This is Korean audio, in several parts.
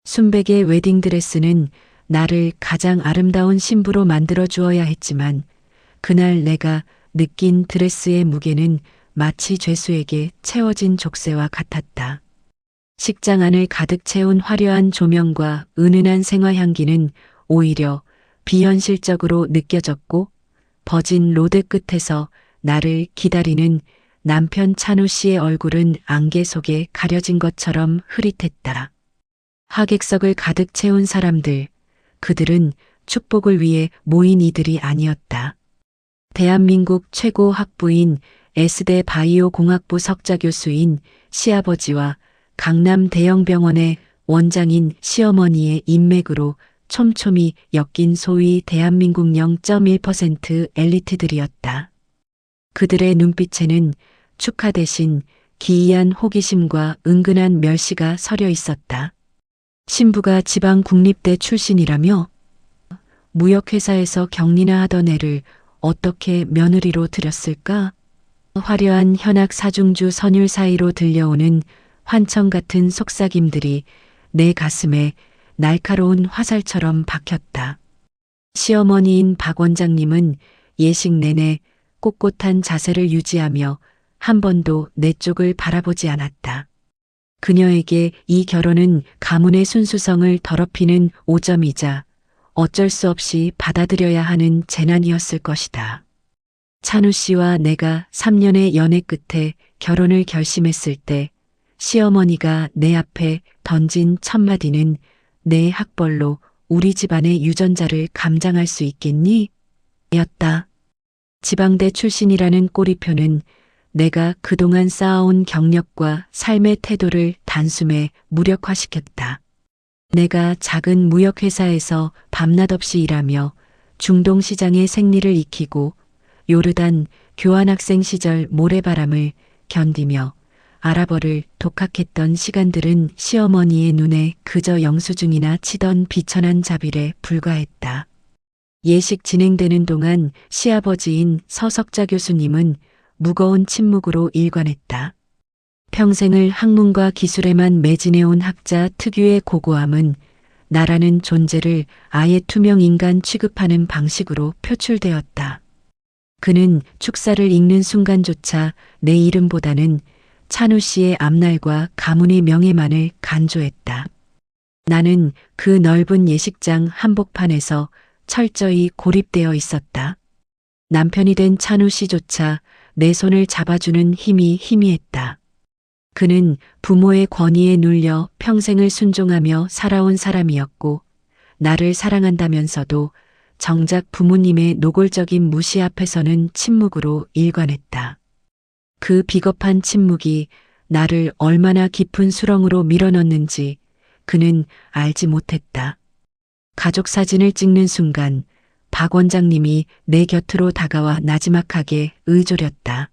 순백의 웨딩드레스는 나를 가장 아름다운 신부로 만들어 주어야 했지만 그날 내가 느낀 드레스의 무게는 마치 죄수에게 채워진 족쇄와 같았다. 식장 안을 가득 채운 화려한 조명과 은은한 생화향기는 오히려 비현실적으로 느껴졌고 버진 로드 끝에서 나를 기다리는 남편 찬우 씨의 얼굴은 안개 속에 가려진 것처럼 흐릿했다. 하객석을 가득 채운 사람들, 그들은 축복을 위해 모인 이들이 아니었다. 대한민국 최고 학부인 S대 바이오 공학부 석좌 교수인 시아버지와 강남 대형병원의 원장인 시어머니의 인맥으로 촘촘히 엮인 소위 대한민국 0.1% 엘리트들이었다. 그들의 눈빛에는 축하 대신 기이한 호기심과 은근한 멸시가 서려 있었다. 신부가 지방 국립대 출신이라며 무역회사에서 격리나 하던 애를 어떻게 며느리로 들였을까? 화려한 현악 사중주 선율 사이로 들려오는 환청 같은 속삭임들이 내 가슴에 날카로운 화살처럼 박혔다. 시어머니인 박 원장님은 예식 내내 꼿꼿한 자세를 유지하며 한 번도 내 쪽을 바라보지 않았다. 그녀에게 이 결혼은 가문의 순수성을 더럽히는 오점이자 어쩔 수 없이 받아들여야 하는 재난이었을 것이다. 찬우 씨와 내가 3년의 연애 끝에 결혼을 결심했을 때 시어머니가 내 앞에 던진 첫 마디는 내 학벌로 우리 집안의 유전자를 감장할 수 있겠니? 였다. 지방대 출신이라는 꼬리표는 내가 그동안 쌓아온 경력과 삶의 태도를 단숨에 무력화시켰다. 내가 작은 무역회사에서 밤낮 없이 일하며 중동시장의 생리를 익히고 요르단 교환학생 시절 모래바람을 견디며 아랍어를 독학했던 시간들은 시어머니의 눈에 그저 영수증이나 치던 비천한 자빌에 불과했다. 예식 진행되는 동안 시아버지인 서석자 교수님은 무거운 침묵으로 일관했다. 평생을 학문과 기술에만 매진해온 학자 특유의 고고함은 나라는 존재를 아예 투명 인간 취급하는 방식으로 표출되었다. 그는 축사를 읽는 순간조차 내 이름보다는 찬우 씨의 앞날과 가문의 명예만을 간조했다. 나는 그 넓은 예식장 한복판에서 철저히 고립되어 있었다. 남편이 된 찬우 씨조차 내 손을 잡아주는 힘이 희미했다. 그는 부모의 권위에 눌려 평생을 순종하며 살아온 사람이었고 나를 사랑한다면서도 정작 부모님의 노골적인 무시 앞에서는 침묵으로 일관했다. 그 비겁한 침묵이 나를 얼마나 깊은 수렁으로 밀어넣는지 그는 알지 못했다. 가족 사진을 찍는 순간 박 원장님이 내 곁으로 다가와 나지막하게 의조렸다.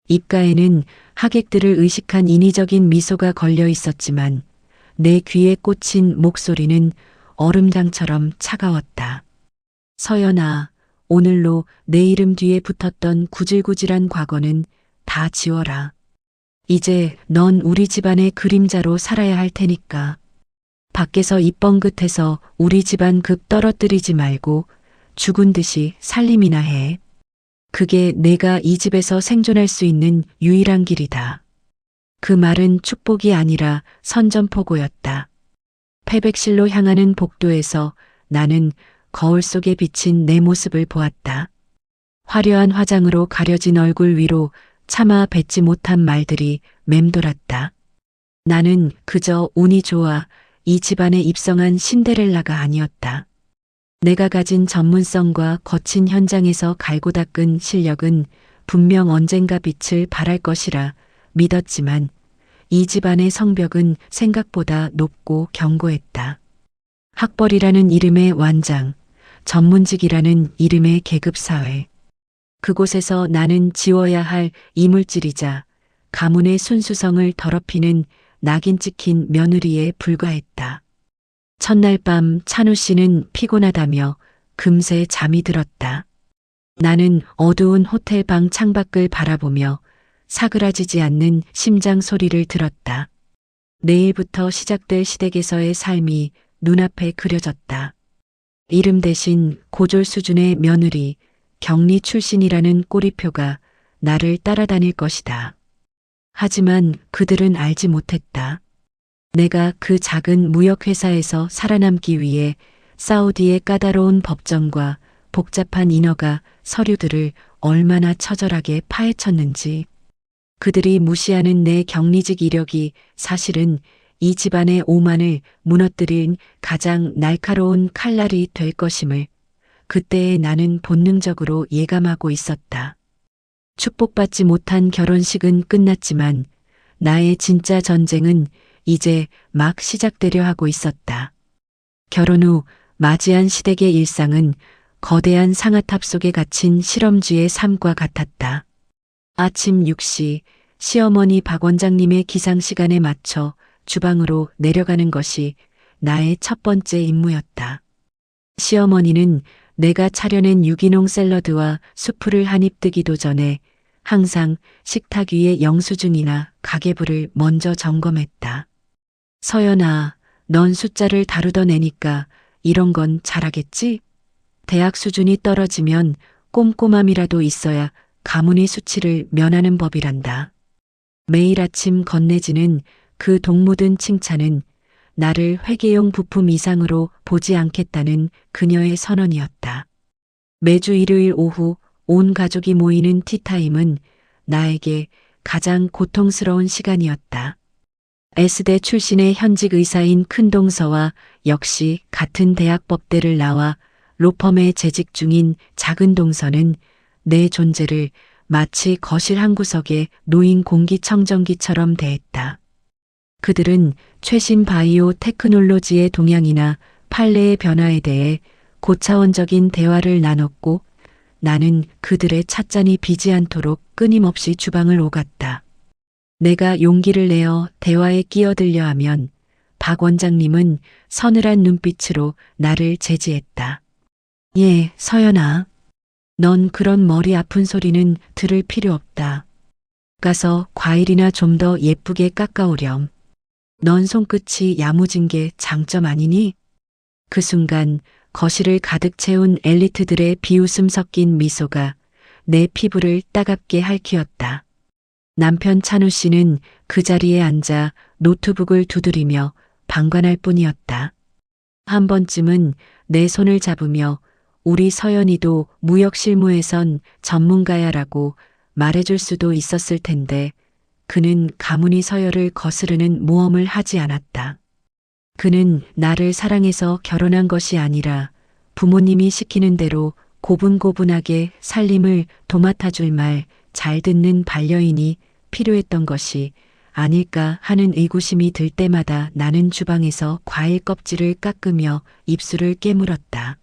입가에는 하객들을 의식한 인위적인 미소가 걸려 있었지만 내 귀에 꽂힌 목소리는 얼음장처럼 차가웠다. 서연아, 오늘로 내 이름 뒤에 붙었던 구질구질한 과거는 다 지워라. 이제 넌 우리 집안의 그림자로 살아야 할 테니까. 밖에서 입 뻥긋해서 우리 집안 급 떨어뜨리지 말고 죽은 듯이 살림이나 해. 그게 내가 이 집에서 생존할 수 있는 유일한 길이다. 그 말은 축복이 아니라 선전포고였다. 패백실로 향하는 복도에서 나는 거울 속에 비친 내 모습을 보았다. 화려한 화장으로 가려진 얼굴 위로 차마 뱉지 못한 말들이 맴돌았다. 나는 그저 운이 좋아 이 집안에 입성한 신데렐라가 아니었다. 내가 가진 전문성과 거친 현장에서 갈고 닦은 실력은 분명 언젠가 빛을 발할 것이라 믿었지만 이 집안의 성벽은 생각보다 높고 견고했다. 학벌이라는 이름의 완장, 전문직이라는 이름의 계급사회. 그곳에서 나는 지워야 할 이물질이자 가문의 순수성을 더럽히는 낙인 찍힌 며느리에 불과했다. 첫날 밤 찬우 씨는 피곤하다며 금세 잠이 들었다. 나는 어두운 호텔 방 창밖을 바라보며 사그라지지 않는 심장 소리를 들었다. 내일부터 시작될 시댁에서의 삶이 눈앞에 그려졌다. 이름 대신 고졸 수준의 며느리, 격리 출신이라는 꼬리표가 나를 따라다닐 것이다. 하지만 그들은 알지 못했다. 내가 그 작은 무역회사에서 살아남기 위해 사우디의 까다로운 법정과 복잡한 인허가 서류들을 얼마나 처절하게 파헤쳤는지. 그들이 무시하는 내 격리직 이력이 사실은 이 집안의 오만을 무너뜨린 가장 날카로운 칼날이 될 것임을 그때의 나는 본능적으로 예감하고 있었다. 축복받지 못한 결혼식은 끝났지만 나의 진짜 전쟁은 이제 막 시작되려 하고 있었다. 결혼 후 맞이한 시댁의 일상은 거대한 상아탑 속에 갇힌 실험쥐의 삶과 같았다. 아침 6시 시어머니 박 원장님의 기상 시간에 맞춰 주방으로 내려가는 것이 나의 첫 번째 임무였다. 시어머니는 내가 차려낸 유기농 샐러드와 수프를 한입 뜨기도 전에 항상 식탁 위의 영수증이나 가계부를 먼저 점검했다. 서연아, 넌 숫자를 다루던 애니까 이런 건 잘하겠지? 대학 수준이 떨어지면 꼼꼼함이라도 있어야 가문의 수치를 면하는 법이란다. 매일 아침 건네지는 그 동무든 칭찬은 나를 회계용 부품 이상으로 보지 않겠다는 그녀의 선언이었다. 매주 일요일 오후 온 가족이 모이는 티타임은 나에게 가장 고통스러운 시간이었다. S대 출신의 현직 의사인 큰동서와 역시 같은 대학 법대를 나와 로펌에 재직 중인 작은 동서는 내 존재를 마치 거실 한 구석에 놓인 공기청정기처럼 대했다. 그들은 최신 바이오 테크놀로지의 동향이나 판례의 변화에 대해 고차원적인 대화를 나눴고 나는 그들의 찻잔이 비지 않도록 끊임없이 주방을 오갔다. 내가 용기를 내어 대화에 끼어들려 하면 박 원장님은 서늘한 눈빛으로 나를 제지했다. 예, 서연아. 넌 그런 머리 아픈 소리는 들을 필요 없다. 가서 과일이나 좀 더 예쁘게 깎아오렴. 넌 손끝이 야무진 게 장점 아니니? 그 순간 거실을 가득 채운 엘리트들의 비웃음 섞인 미소가 내 피부를 따갑게 핥히었다. 남편 찬우 씨는 그 자리에 앉아 노트북을 두드리며 방관할 뿐이었다. 한 번쯤은 내 손을 잡으며 우리 서연이도 무역 실무에선 전문가야라고 말해줄 수도 있었을 텐데 그는 가문이 서열을 거스르는 모험을 하지 않았다. 그는 나를 사랑해서 결혼한 것이 아니라 부모님이 시키는 대로 고분고분하게 살림을 도맡아 줄 말 잘 듣는 반려인이 필요했던 것이 아닐까 하는 의구심이 들 때마다 나는 주방에서 과일 껍질을 깎으며 입술을 깨물었다.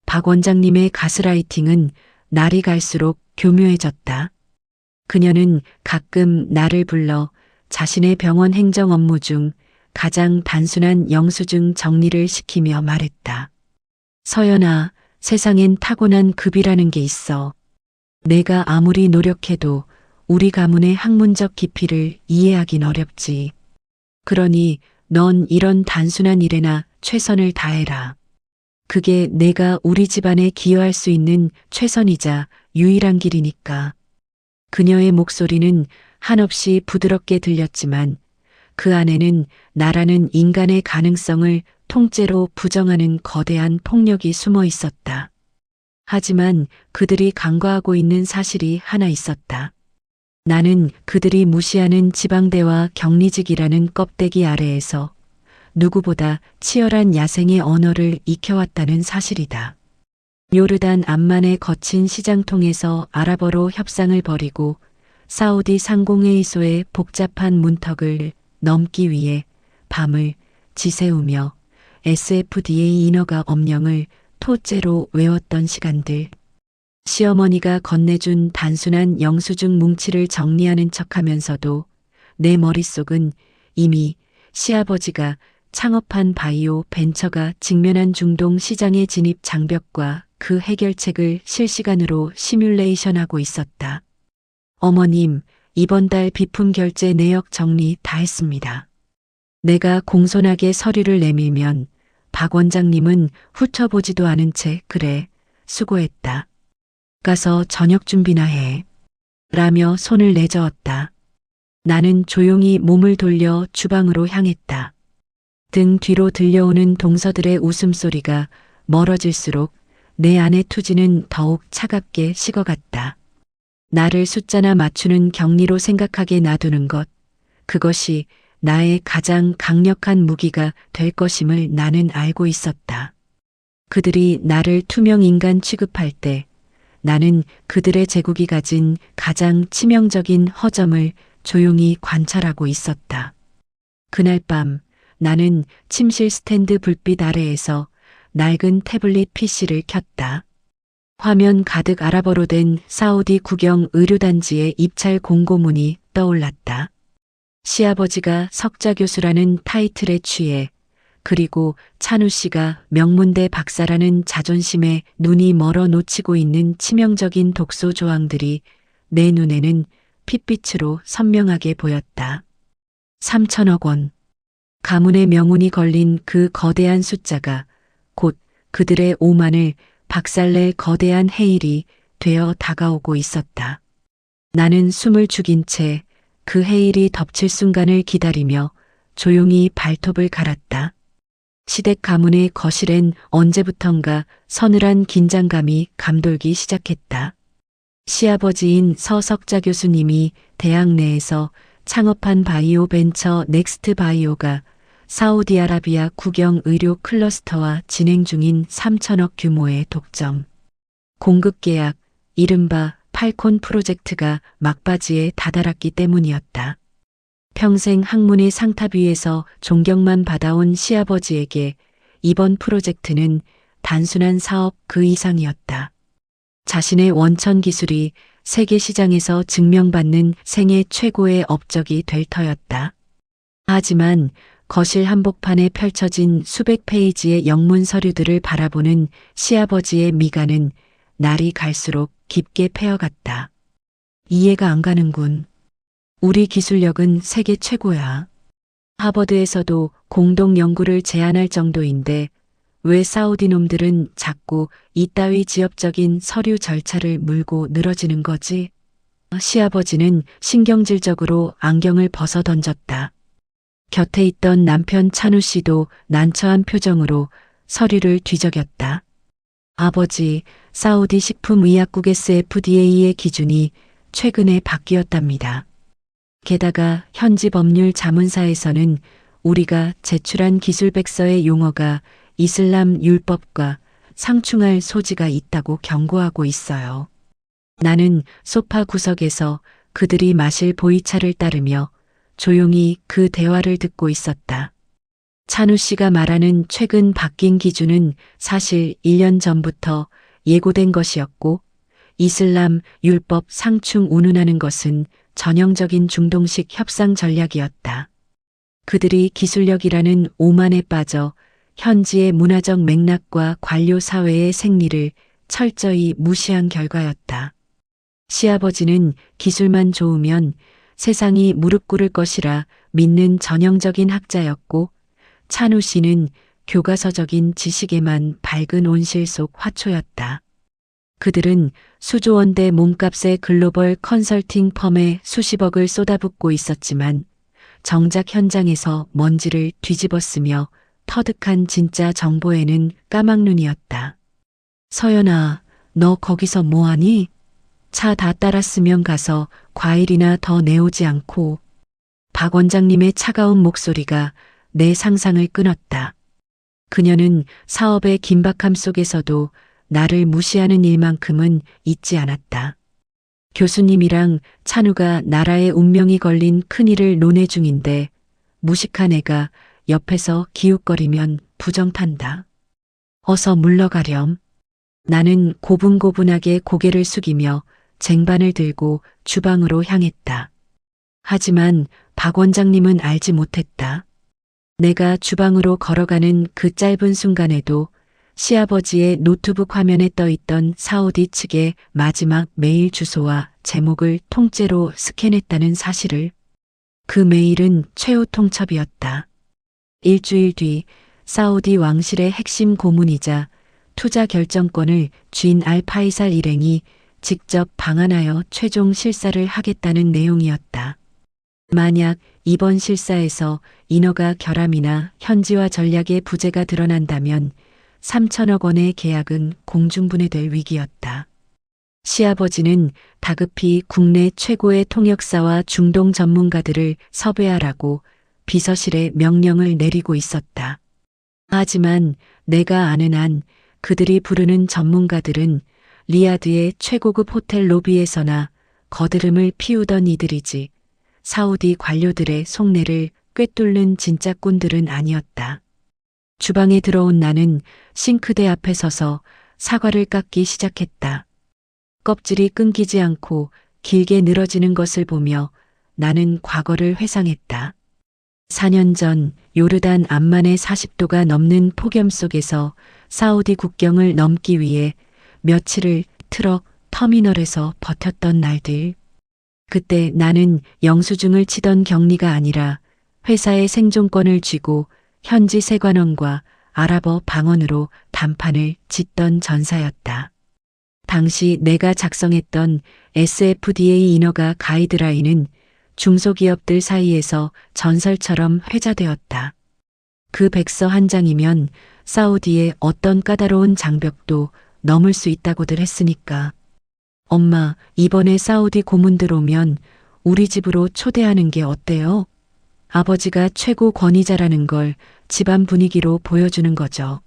박 원장님의 가스라이팅은 날이 갈수록 교묘해졌다. 그녀는 가끔 나를 불러 자신의 병원 행정 업무 중 가장 단순한 영수증 정리를 시키며 말했다. 서연아, 세상엔 타고난 급이라는 게 있어. 내가 아무리 노력해도 우리 가문의 학문적 깊이를 이해하긴 어렵지. 그러니 넌 이런 단순한 일에나 최선을 다해라. 그게 내가 우리 집안에 기여할 수 있는 최선이자 유일한 길이니까. 그녀의 목소리는 한없이 부드럽게 들렸지만 그 안에는 나라는 인간의 가능성을 통째로 부정하는 거대한 폭력이 숨어 있었다. 하지만 그들이 간과하고 있는 사실이 하나 있었다. 나는 그들이 무시하는 지방대와 격리직이라는 껍데기 아래에서 누구보다 치열한 야생의 언어를 익혀왔다는 사실이다. 요르단 암만의 거친 시장통에서 아랍어로 협상을 벌이고 사우디 상공회의소의 복잡한 문턱을 넘기 위해 밤을 지새우며 SFDA 인허가 법령을 토째로 외웠던 시간들. 시어머니가 건네준 단순한 영수증 뭉치를 정리하는 척하면서도 내 머릿속은 이미 시아버지가 창업한 바이오 벤처가 직면한 중동 시장의 진입 장벽과 그 해결책을 실시간으로 시뮬레이션하고 있었다. 어머님, 이번 달 비품 결제 내역 정리 다 했습니다. 내가 공손하게 서류를 내밀면 박 원장님은 훑어보지도 않은 채 그래, 수고했다. 가서 저녁 준비나 해. 라며 손을 내저었다. 나는 조용히 몸을 돌려 주방으로 향했다. 등 뒤로 들려오는 동서들의 웃음소리가 멀어질수록 내 안의 투지는 더욱 차갑게 식어갔다. 나를 숫자나 맞추는 격리로 생각하게 놔두는 것, 그것이 나의 가장 강력한 무기가 될 것임을 나는 알고 있었다. 그들이 나를 투명 인간 취급할 때 나는 그들의 제국이 가진 가장 치명적인 허점을 조용히 관찰하고 있었다. 그날 밤 나는 침실 스탠드 불빛 아래에서 낡은 태블릿 PC를 켰다. 화면 가득 아랍어로 된 사우디 국영 의료단지의 입찰 공고문이 떠올랐다. 시아버지가 석자 교수라는 타이틀에 취해 그리고 찬우 씨가 명문대 박사라는 자존심에 눈이 멀어 놓치고 있는 치명적인 독소 조항들이 내 눈에는 핏빛으로 선명하게 보였다. 3천억 원. 가문의 명운이 걸린 그 거대한 숫자가 곧 그들의 오만을 박살낼 거대한 해일이 되어 다가오고 있었다. 나는 숨을 죽인 채 그 해일이 덮칠 순간을 기다리며 조용히 발톱을 갈았다. 시댁 가문의 거실엔 언제부턴가 서늘한 긴장감이 감돌기 시작했다. 시아버지인 서석자 교수님이 대학 내에서 창업한 바이오 벤처 넥스트 바이오가 사우디아라비아 국영 의료 클러스터와 진행 중인 3천억 규모의 독점 공급 계약, 이른바 팔콘 프로젝트가 막바지에 다다랐기 때문이었다. 평생 학문의 상탑 위에서 존경만 받아온 시아버지에게 이번 프로젝트는 단순한 사업 그 이상이었다. 자신의 원천 기술이 세계 시장에서 증명받는 생애 최고의 업적이 될 터였다. 하지만 거실 한복판에 펼쳐진 수백 페이지의 영문 서류들을 바라보는 시아버지의 미간은 날이 갈수록 깊게 패어갔다. 이해가 안 가는군. 우리 기술력은 세계 최고야. 하버드에서도 공동 연구를 제안할 정도인데 왜 사우디 놈들은 자꾸 이따위 지엽적인 서류 절차를 물고 늘어지는 거지? 시아버지는 신경질적으로 안경을 벗어 던졌다. 곁에 있던 남편 찬우 씨도 난처한 표정으로 서류를 뒤적였다. 아버지, 사우디 식품의약국 SFDA의 기준이 최근에 바뀌었답니다. 게다가 현지 법률 자문사에서는 우리가 제출한 기술백서의 용어가 이슬람 율법과 상충할 소지가 있다고 경고하고 있어요. 나는 소파 구석에서 그들이 마실 보이차를 따르며 조용히 그 대화를 듣고 있었다. 찬우 씨가 말하는 최근 바뀐 기준은 사실 1년 전부터 예고된 것이었고 이슬람 율법 상충 운운하는 것은 전형적인 중동식 협상 전략이었다. 그들이 기술력이라는 오만에 빠져 현지의 문화적 맥락과 관료 사회의 생리를 철저히 무시한 결과였다. 시아버지는 기술만 좋으면 세상이 무릎 꿇을 것이라 믿는 전형적인 학자였고 찬우 씨는 교과서적인 지식에만 밝은 온실 속 화초였다. 그들은 수조원대 몸값의 글로벌 컨설팅 펌에 수십억을 쏟아붓고 있었지만 정작 현장에서 먼지를 뒤집었으며 터득한 진짜 정보에는 까막눈이었다. 서연아, 너 거기서 뭐하니? 차 다 따랐으면 가서 과일이나 더 내오지 않고. 박 원장님의 차가운 목소리가 내 상상을 끊었다. 그녀는 사업의 긴박함 속에서도 나를 무시하는 일만큼은 잊지 않았다. 교수님이랑 찬우가 나라의 운명이 걸린 큰일을 논의 중인데 무식한 애가 옆에서 기웃거리면 부정탄다. 어서 물러가렴. 나는 고분고분하게 고개를 숙이며 쟁반을 들고 주방으로 향했다. 하지만 박 원장님은 알지 못했다. 내가 주방으로 걸어가는 그 짧은 순간에도 시아버지의 노트북 화면에 떠있던 사우디 측의 마지막 메일 주소와 제목을 통째로 스캔했다는 사실을. 그 메일은 최후 통첩이었다. 일주일 뒤 사우디 왕실의 핵심 고문이자 투자 결정권을 쥔 알파이살 일행이 직접 방한하여 최종 실사를 하겠다는 내용이었다. 만약 이번 실사에서 인허가 결함이나 현지화 전략의 부재가 드러난다면 3천억 원의 계약은 공중분해될 위기였다. 시아버지는 다급히 국내 최고의 통역사와 중동 전문가들을 섭외하라고 비서실에 명령을 내리고 있었다. 하지만 내가 아는 한 그들이 부르는 전문가들은 리야드의 최고급 호텔 로비에서나 거드름을 피우던 이들이지 사우디 관료들의 속내를 꿰뚫는 진짜 꾼들은 아니었다. 주방에 들어온 나는 싱크대 앞에 서서 사과를 깎기 시작했다. 껍질이 끊기지 않고 길게 늘어지는 것을 보며 나는 과거를 회상했다. 4년 전 요르단 암만의 40도가 넘는 폭염 속에서 사우디 국경을 넘기 위해 며칠을 트럭 터미널에서 버텼던 날들. 그때 나는 영수증을 치던 격리가 아니라 회사의 생존권을 쥐고 현지 세관원과 아랍어 방언으로 단판을 짓던 전사였다. 당시 내가 작성했던 SFDA 인허가 가이드라인은 중소기업들 사이에서 전설처럼 회자되었다. 그 백서 한 장이면 사우디의 어떤 까다로운 장벽도 넘을 수 있다고들 했으니까. 엄마, 이번에 사우디 고문들 오면 우리 집으로 초대하는 게 어때요? 아버지가 최고 권위자라는 걸 집안 분위기로 보여주는 거죠.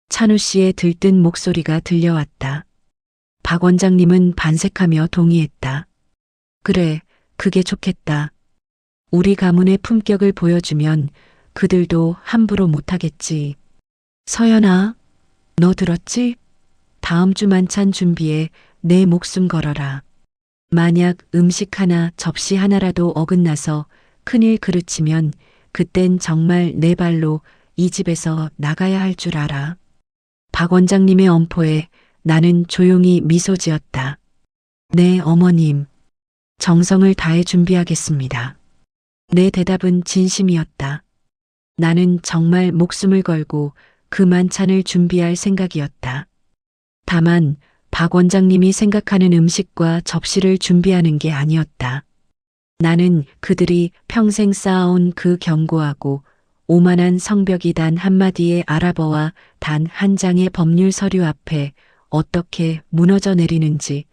찬우 씨의 들뜬 목소리가 들려왔다. 박 원장님은 반색하며 동의했다. 그래, 그게 좋겠다. 우리 가문의 품격을 보여주면 그들도 함부로 못하겠지. 서연아, 너 들었지? 다음 주 만찬 준비에 내 목숨 걸어라. 만약 음식 하나, 접시 하나라도 어긋나서 큰일 그르치면 그땐 정말 내 발로 이 집에서 나가야 할 줄 알아. 박 원장님의 엄포에 나는 조용히 미소 지었다. 네, 어머님. 정성을 다해 준비하겠습니다. 내 대답은 진심이었다. 나는 정말 목숨을 걸고 그 만찬을 준비할 생각이었다. 다만 박 원장님이 생각하는 음식과 접시를 준비하는 게 아니었다. 나는 그들이 평생 쌓아온 그 견고하고 오만한 성벽이 단 한마디의 아랍어와 단 한 장의 법률 서류 앞에 어떻게 무너져 내리는지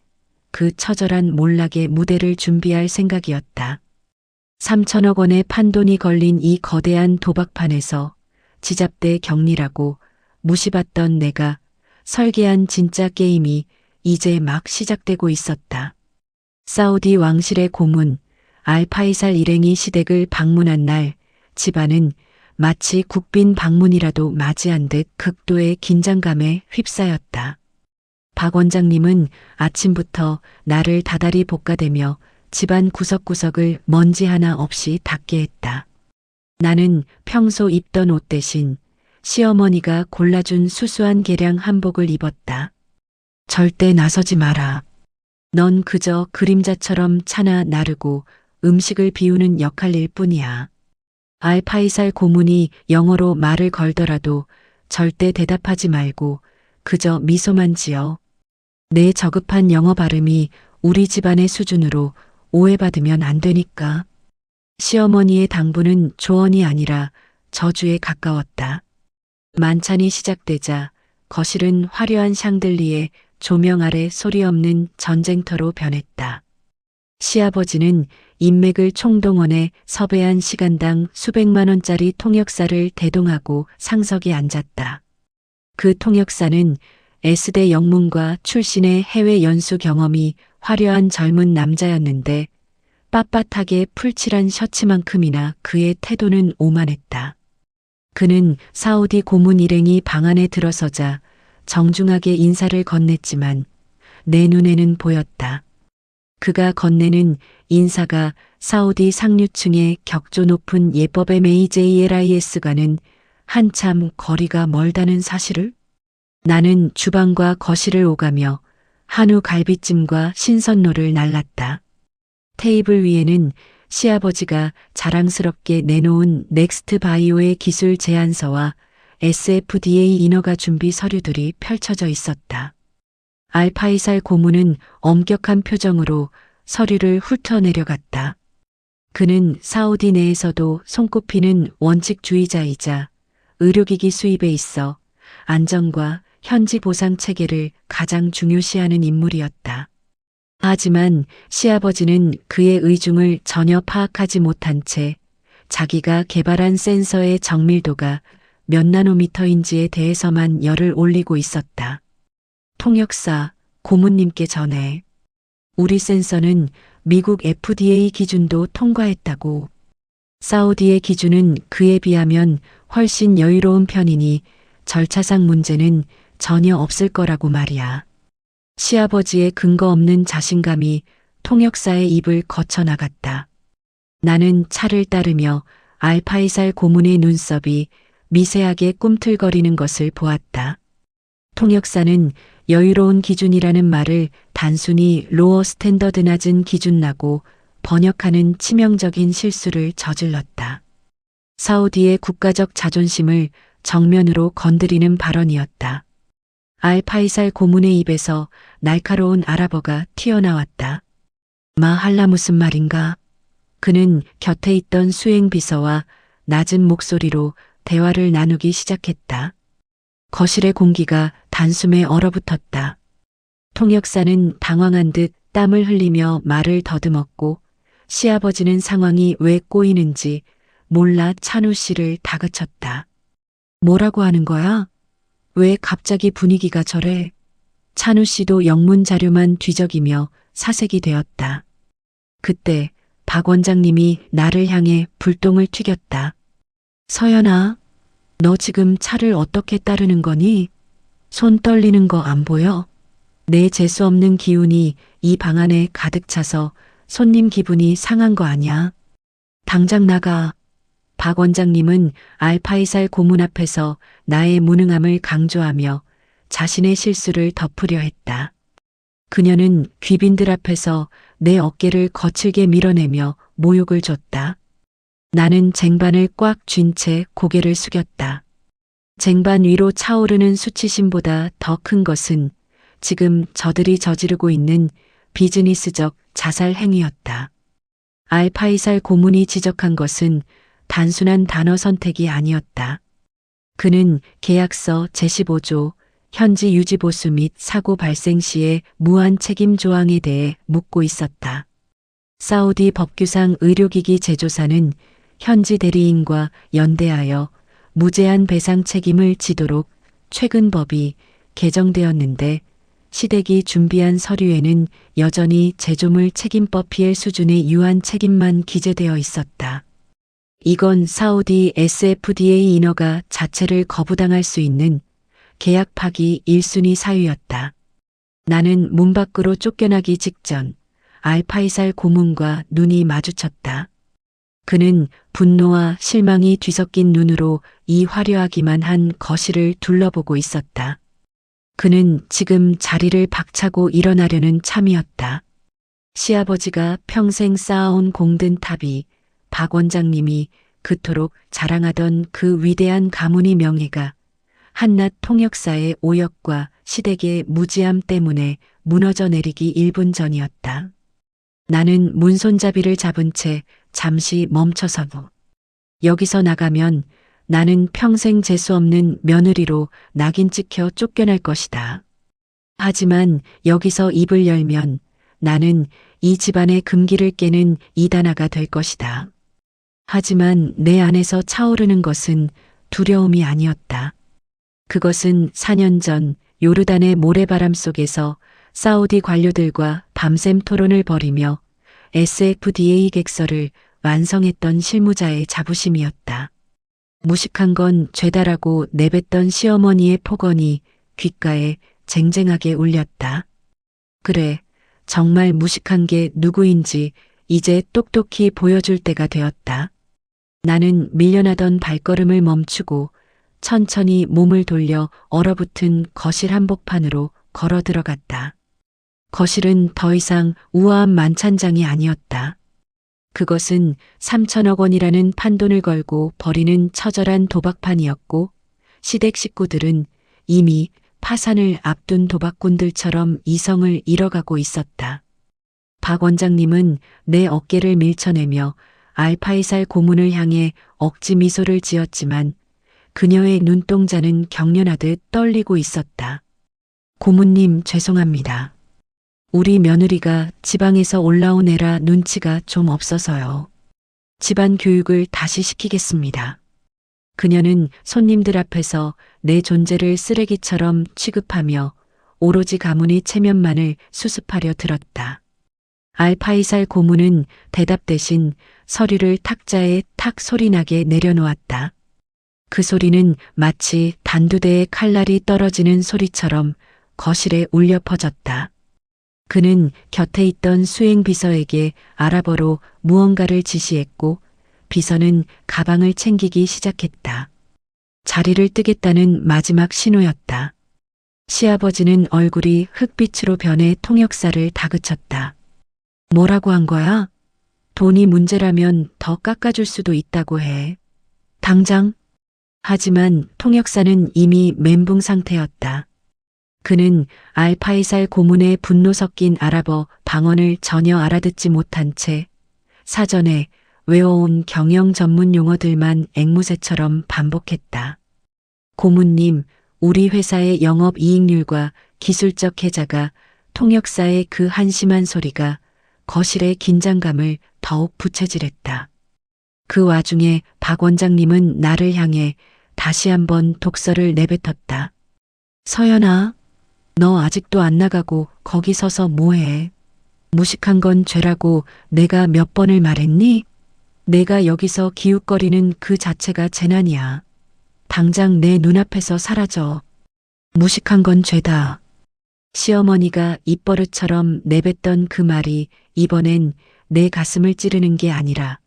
그 처절한 몰락의 무대를 준비할 생각이었다. 3천억 원의 판돈이 걸린 이 거대한 도박판에서 지잡대 격리라고 무시받던 내가 설계한 진짜 게임이 이제 막 시작되고 있었다. 사우디 왕실의 고문 알파이살 일행이 시댁을 방문한 날 집안은 마치 국빈 방문이라도 맞이한 듯 극도의 긴장감에 휩싸였다. 박 원장님은 아침부터 나를 다달이 볶아대며 집안 구석구석을 먼지 하나 없이 닦게 했다. 나는 평소 입던 옷 대신 시어머니가 골라준 수수한 개량 한복을 입었다. 절대 나서지 마라. 넌 그저 그림자처럼 차나 나르고 음식을 비우는 역할일 뿐이야. 알파이살 고문이 영어로 말을 걸더라도 절대 대답하지 말고 그저 미소만 지어. 내 저급한 영어 발음이 우리 집안의 수준으로 오해받으면 안 되니까. 시어머니의 당부는 조언이 아니라 저주에 가까웠다. 만찬이 시작되자 거실은 화려한 샹들리에 조명 아래 소리 없는 전쟁터로 변했다. 시아버지는 인맥을 총동원해 섭외한 시간당 수백만 원짜리 통역사를 대동하고 상석에 앉았다. 그 통역사는 S대 영문과 출신의 해외 연수 경험이 화려한 젊은 남자였는데 빳빳하게 풀칠한 셔츠만큼이나 그의 태도는 오만했다. 그는 사우디 고문 일행이 방 안에 들어서자 정중하게 인사를 건넸지만 내 눈에는 보였다. 그가 건네는 인사가 사우디 상류층의 격조 높은 예법의 MEJLIS과는 한참 거리가 멀다는 사실을? 나는 주방과 거실을 오가며 한우 갈비찜과 신선로를 날랐다. 테이블 위에는 시아버지가 자랑스럽게 내놓은 넥스트 바이오의 기술 제안서와 SFDA 인허가 준비 서류들이 펼쳐져 있었다. 알파이살 고문은 엄격한 표정으로 서류를 훑어내려갔다. 그는 사우디 내에서도 손꼽히는 원칙주의자이자 의료기기 수입에 있어 안전과 현지 보상 체계를 가장 중요시하는 인물이었다. 하지만 시아버지는 그의 의중을 전혀 파악하지 못한 채 자기가 개발한 센서의 정밀도가 몇 나노미터인지에 대해서만 열을 올리고 있었다. 통역사 고문님께 전해 우리 센서는 미국 FDA 기준도 통과했다고. 사우디의 기준은 그에 비하면 훨씬 여유로운 편이니 절차상 문제는 전혀 없을 거라고 말이야. 시아버지의 근거 없는 자신감이 통역사의 입을 거쳐 나갔다. 나는 차를 따르며 알파이살 고문의 눈썹이 미세하게 꿈틀거리는 것을 보았다. 통역사는 여유로운 기준이라는 말을 단순히 로어 스탠더드 낮은 기준라고 번역하는 치명적인 실수를 저질렀다. 사우디의 국가적 자존심을 정면으로 건드리는 발언이었다. 알파이살 고문의 입에서 날카로운 아랍어가 튀어나왔다. 마할라 무슨 말인가? 그는 곁에 있던 수행비서와 낮은 목소리로 대화를 나누기 시작했다. 거실의 공기가 단숨에 얼어붙었다. 통역사는 당황한 듯 땀을 흘리며 말을 더듬었고 시아버지는 상황이 왜 꼬이는지 몰라 찬우 씨를 다그쳤다. 뭐라고 하는 거야? 왜 갑자기 분위기가 저래? 찬우 씨도 영문 자료만 뒤적이며 사색이 되었다. 그때 박 원장님이 나를 향해 불똥을 튀겼다. 서연아, 너 지금 차를 어떻게 따르는 거니? 손 떨리는 거 안 보여? 내 재수 없는 기운이 이 방 안에 가득 차서 손님 기분이 상한 거 아냐? 당장 나가. 박 원장님은 알파이살 고문 앞에서 나의 무능함을 강조하며 자신의 실수를 덮으려 했다. 그녀는 귀빈들 앞에서 내 어깨를 거칠게 밀어내며 모욕을 줬다. 나는 쟁반을 꽉 쥔 채 고개를 숙였다. 쟁반 위로 차오르는 수치심보다 더 큰 것은 지금 저들이 저지르고 있는 비즈니스적 자살 행위였다. 알파이살 고문이 지적한 것은 단순한 단어 선택이 아니었다. 그는 계약서 제15조 현지 유지보수 및 사고 발생 시의 무한 책임 조항에 대해 묻고 있었다. 사우디 법규상 의료기기 제조사는 현지 대리인과 연대하여 무제한 배상 책임을 지도록 최근 법이 개정되었는데 시댁이 준비한 서류에는 여전히 제조물 책임법 피해 수준의 유한 책임만 기재되어 있었다. 이건 사우디 SFDA 인허가 자체를 거부당할 수 있는 계약 파기 1순위 사유였다. 나는 문 밖으로 쫓겨나기 직전 알파이살 고문과 눈이 마주쳤다. 그는 분노와 실망이 뒤섞인 눈으로 이 화려하기만 한 거실을 둘러보고 있었다. 그는 지금 자리를 박차고 일어나려는 참이었다. 시아버지가 평생 쌓아온 공든 탑이 박 원장님이 그토록 자랑하던 그 위대한 가문의 명예가 한낱 통역사의 오역과 시댁의 무지함 때문에 무너져 내리기 1분 전이었다. 나는 문손잡이를 잡은 채 잠시 멈춰서고 여기서 나가면 나는 평생 재수 없는 며느리로 낙인 찍혀 쫓겨날 것이다. 하지만 여기서 입을 열면 나는 이 집안의 금기를 깨는 이단아가 될 것이다. 하지만 내 안에서 차오르는 것은 두려움이 아니었다. 그것은 4년 전 요르단의 모래바람 속에서 사우디 관료들과 밤샘 토론을 벌이며 SFDA 객서를 완성했던 실무자의 자부심이었다. 무식한 건 죄다라고 내뱉던 시어머니의 폭언이 귓가에 쟁쟁하게 울렸다. 그래, 정말 무식한 게 누구인지 이제 똑똑히 보여줄 때가 되었다. 나는 밀려나던 발걸음을 멈추고 천천히 몸을 돌려 얼어붙은 거실 한복판으로 걸어 들어갔다. 거실은 더 이상 우아한 만찬장이 아니었다. 그것은 3천억 원이라는 판돈을 걸고 벌이는 처절한 도박판이었고 시댁 식구들은 이미 파산을 앞둔 도박꾼들처럼 이성을 잃어가고 있었다. 박 원장님은 내 어깨를 밀쳐내며 알파이살 고문을 향해 억지 미소를 지었지만 그녀의 눈동자는 경련하듯 떨리고 있었다. 고문님 죄송합니다. 우리 며느리가 지방에서 올라온 애라 눈치가 좀 없어서요. 집안 교육을 다시 시키겠습니다. 그녀는 손님들 앞에서 내 존재를 쓰레기처럼 취급하며 오로지 가문의 체면만을 수습하려 들었다. 알파이살 고문은 대답 대신 서류를 탁자에 탁 소리나게 내려놓았다. 그 소리는 마치 단두대에 칼날이 떨어지는 소리처럼 거실에 울려 퍼졌다. 그는 곁에 있던 수행 비서에게 아랍어로 무언가를 지시했고 비서는 가방을 챙기기 시작했다. 자리를 뜨겠다는 마지막 신호였다. 시아버지는 얼굴이 흑빛으로 변해 통역사를 다그쳤다. 뭐라고 한 거야? 돈이 문제라면 더 깎아줄 수도 있다고 해. 당장? 하지만 통역사는 이미 멘붕 상태였다. 그는 알파이살 고문의 분노 섞인 아랍어 방언을 전혀 알아듣지 못한 채 사전에 외워온 경영 전문 용어들만 앵무새처럼 반복했다. 고문님, 우리 회사의 영업이익률과 기술적 계좌가 통역사의 그 한심한 소리가 거실의 긴장감을 더욱 부채질했다. 그 와중에 박 원장님은 나를 향해 다시 한번 독서를 내뱉었다. 서연아, 너 아직도 안 나가고 거기 서서 뭐해? 무식한 건 죄라고 내가 몇 번을 말했니? 내가 여기서 기웃거리는 그 자체가 재난이야. 당장 내 눈앞에서 사라져. 무식한 건 죄다. 시어머니가 입버릇처럼 내뱉던 그 말이 이번엔 내 가슴을 찌르는 게 아니라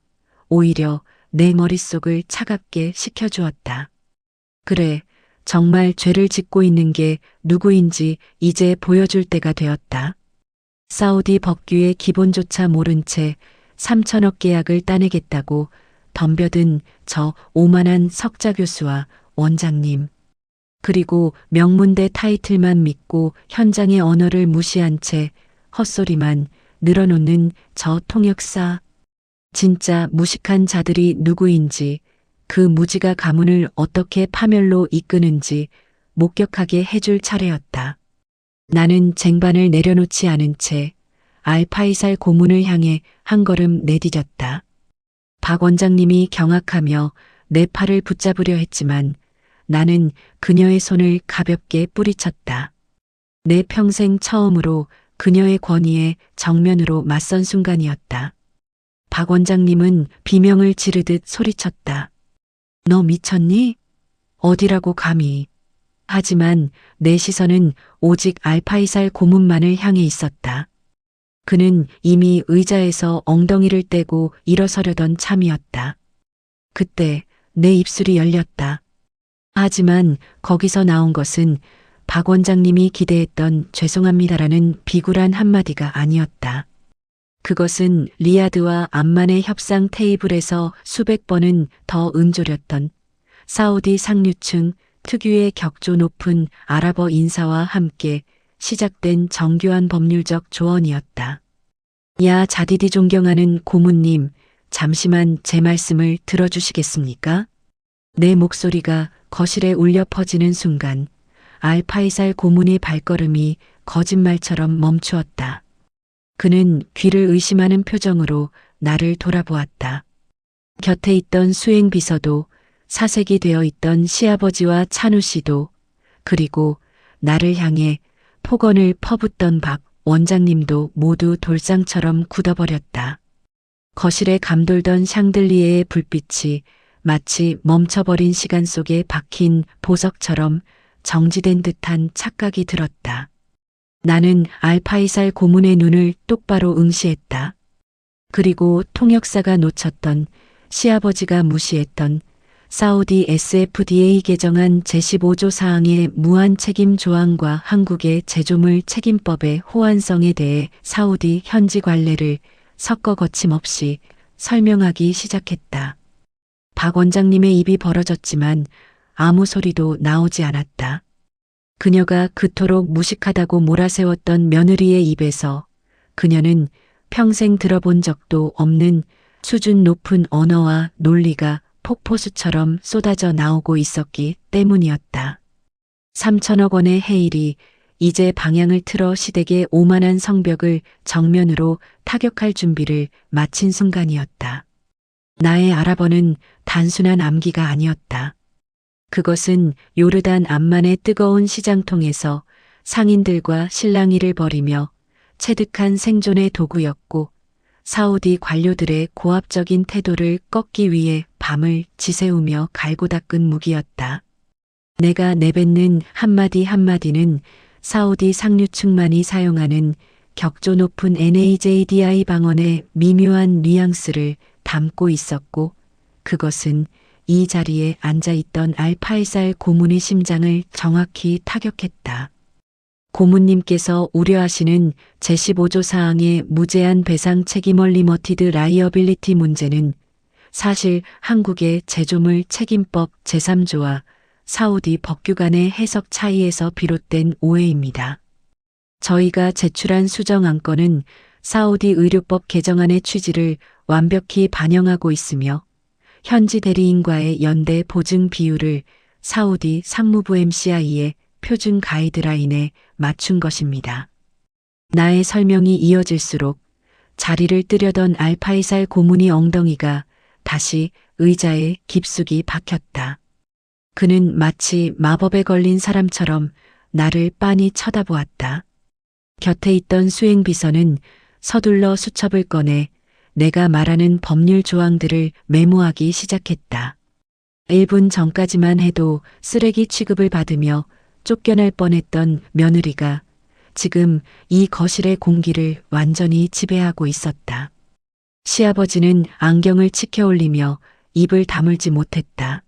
오히려 내 머릿속을 차갑게 식혀주었다. 그래, 정말 죄를 짓고 있는 게 누구인지 이제 보여줄 때가 되었다. 사우디 법규의 기본조차 모른 채 3천억 계약을 따내겠다고 덤벼든 저 오만한 석자 교수와 원장님. 그리고 명문대 타이틀만 믿고 현장의 언어를 무시한 채 헛소리만 늘어놓는 저 통역사. 진짜 무식한 자들이 누구인지 그 무지가 가문을 어떻게 파멸로 이끄는지 목격하게 해줄 차례였다. 나는 쟁반을 내려놓지 않은 채 알파이살 고문을 향해 한 걸음 내디뎠다. 박 원장님이 경악하며 내 팔을 붙잡으려 했지만 나는 그녀의 손을 가볍게 뿌리쳤다. 내 평생 처음으로 그녀의 권위에 정면으로 맞선 순간이었다. 박 원장님은 비명을 지르듯 소리쳤다. 너 미쳤니? 어디라고 감히. 하지만 내 시선은 오직 알파이살 고문만을 향해 있었다. 그는 이미 의자에서 엉덩이를 떼고 일어서려던 참이었다. 그때 내 입술이 열렸다. 하지만 거기서 나온 것은 박 원장님이 기대했던 죄송합니다라는 비굴한 한마디가 아니었다. 그것은 리야드와 암만의 협상 테이블에서 수백 번은 더 응조렸던 사우디 상류층 특유의 격조 높은 아랍어 인사와 함께 시작된 정교한 법률적 조언이었다. 야 자디디 존경하는 고문님, 잠시만 제 말씀을 들어주시겠습니까? 내 목소리가 거실에 울려 퍼지는 순간 알파이살 고문의 발걸음이 거짓말처럼 멈추었다. 그는 귀를 의심하는 표정으로 나를 돌아보았다. 곁에 있던 수행 비서도 사색이 되어 있던 시아버지와 찬우 씨도 그리고 나를 향해 폭언을 퍼붓던 박 원장님도 모두 돌상처럼 굳어버렸다. 거실에 감돌던 샹들리에의 불빛이 마치 멈춰버린 시간 속에 박힌 보석처럼 정지된 듯한 착각이 들었다. 나는 알파이살 고문의 눈을 똑바로 응시했다. 그리고 통역사가 놓쳤던 시아버지가 무시했던 사우디 SFDA 개정안 제15조 사항의 무한 책임 조항과 한국의 제조물 책임법의 호환성에 대해 사우디 현지 관례를 섞어 거침없이 설명하기 시작했다. 박 원장님의 입이 벌어졌지만 아무 소리도 나오지 않았다. 그녀가 그토록 무식하다고 몰아세웠던 며느리의 입에서 그녀는 평생 들어본 적도 없는 수준 높은 언어와 논리가 폭포수처럼 쏟아져 나오고 있었기 때문이었다. 3천억 원의 해일이 이제 방향을 틀어 시댁의 오만한 성벽을 정면으로 타격할 준비를 마친 순간이었다. 나의 아라버는 단순한 암기가 아니었다. 그것은 요르단 암만의 뜨거운 시장통에서 상인들과 실랑이를 벌이며 체득한 생존의 도구였고 사우디 관료들의 고압적인 태도를 꺾기 위해 밤을 지새우며 갈고 닦은 무기였다. 내가 내뱉는 한마디 한마디는 사우디 상류층만이 사용하는 격조 높은 NAJDI 방언의 미묘한 뉘앙스를 담고 있었고 그것은 이 자리에 앉아있던 알파이살 고문의 심장을 정확히 타격했다. 고문님께서 우려하시는 제15조 사항의 무제한 배상 책임을 리머티드 라이어빌리티 문제는 사실 한국의 제조물 책임법 제3조와 사우디 법규 간의 해석 차이에서 비롯된 오해입니다. 저희가 제출한 수정 안건은 사우디 의료법 개정안의 취지를 완벽히 반영하고 있으며 현지 대리인과의 연대 보증 비율을 사우디 상무부 MCI의 표준 가이드라인에 맞춘 것입니다. 나의 설명이 이어질수록 자리를 뜨려던 알파이살 고문의 엉덩이가 다시 의자에 깊숙이 박혔다. 그는 마치 마법에 걸린 사람처럼 나를 빤히 쳐다보았다. 곁에 있던 수행비서는 서둘러 수첩을 꺼내 내가 말하는 법률 조항들을 메모하기 시작했다. 1분 전까지만 해도 쓰레기 취급을 받으며 쫓겨날 뻔했던 며느리가 지금 이 거실의 공기를 완전히 지배하고 있었다. 시아버지는 안경을 치켜 올리며 입을 다물지 못했다.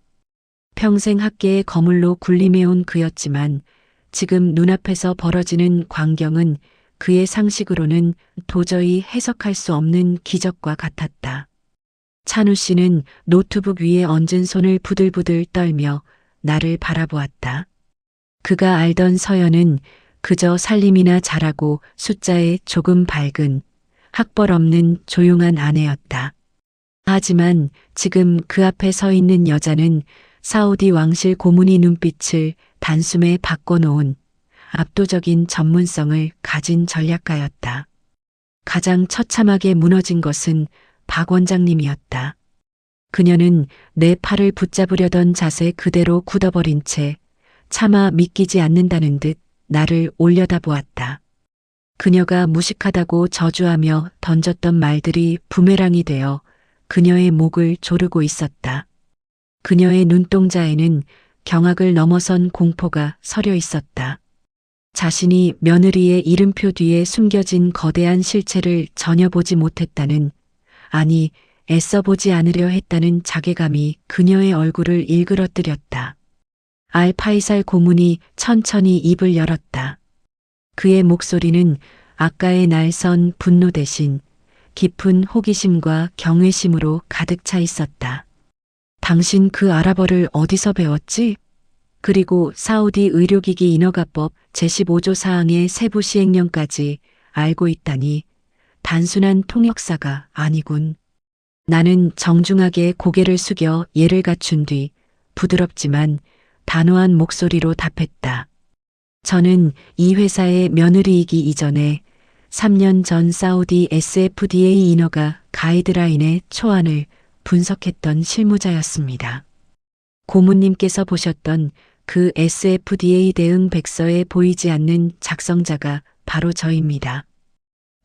평생 학계의 거물로 군림해온 그였지만 지금 눈앞에서 벌어지는 광경은 그의 상식으로는 도저히 해석할 수 없는 기적과 같았다. 찬우 씨는 노트북 위에 얹은 손을 부들부들 떨며 나를 바라보았다. 그가 알던 서연은 그저 살림이나 잘하고 숫자에 조금 밝은 학벌 없는 조용한 아내였다. 하지만 지금 그 앞에 서 있는 여자는 사우디 왕실 고문의 눈빛을 단숨에 바꿔놓은 압도적인 전문성을 가진 전략가였다. 가장 처참하게 무너진 것은 박 원장님이었다. 그녀는 내 팔을 붙잡으려던 자세 그대로 굳어버린 채 차마 믿기지 않는다는 듯 나를 올려다보았다. 그녀가 무식하다고 저주하며 던졌던 말들이 부메랑이 되어 그녀의 목을 조르고 있었다. 그녀의 눈동자에는 경악을 넘어선 공포가 서려 있었다. 자신이 며느리의 이름표 뒤에 숨겨진 거대한 실체를 전혀 보지 못했다는, 아니 애써 보지 않으려 했다는 자괴감이 그녀의 얼굴을 일그러뜨렸다. 알파이살 고문이 천천히 입을 열었다. 그의 목소리는 아까의 날선 분노 대신 깊은 호기심과 경외심으로 가득 차 있었다. 당신 그 아랍어를 어디서 배웠지? 그리고 사우디 의료기기 인허가법 제15조 사항의 세부 시행령까지 알고 있다니 단순한 통역사가 아니군. 나는 정중하게 고개를 숙여 예를 갖춘 뒤 부드럽지만 단호한 목소리로 답했다. 저는 이 회사의 며느리이기 이전에 3년 전 사우디 SFDA 인허가 가이드라인의 초안을 분석했던 실무자였습니다. 고문님께서 보셨던 그 SFDA 대응 백서에 보이지 않는 작성자가 바로 저입니다.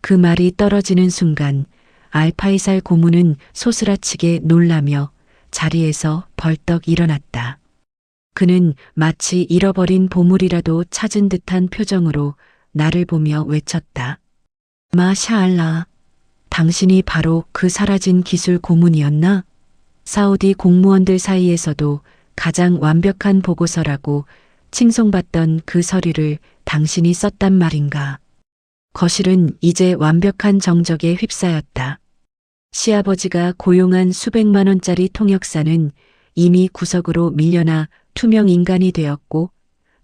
그 말이 떨어지는 순간 알파이살 고문은 소스라치게 놀라며 자리에서 벌떡 일어났다. 그는 마치 잃어버린 보물이라도 찾은 듯한 표정으로 나를 보며 외쳤다. 마샤알라, 당신이 바로 그 사라진 기술 고문이었나? 사우디 공무원들 사이에서도 가장 완벽한 보고서라고 칭송받던 그 서류를 당신이 썼단 말인가? 거실은 이제 완벽한 정적에 휩싸였다. 시아버지가 고용한 수백만 원짜리 통역사는 이미 구석으로 밀려나 투명 인간이 되었고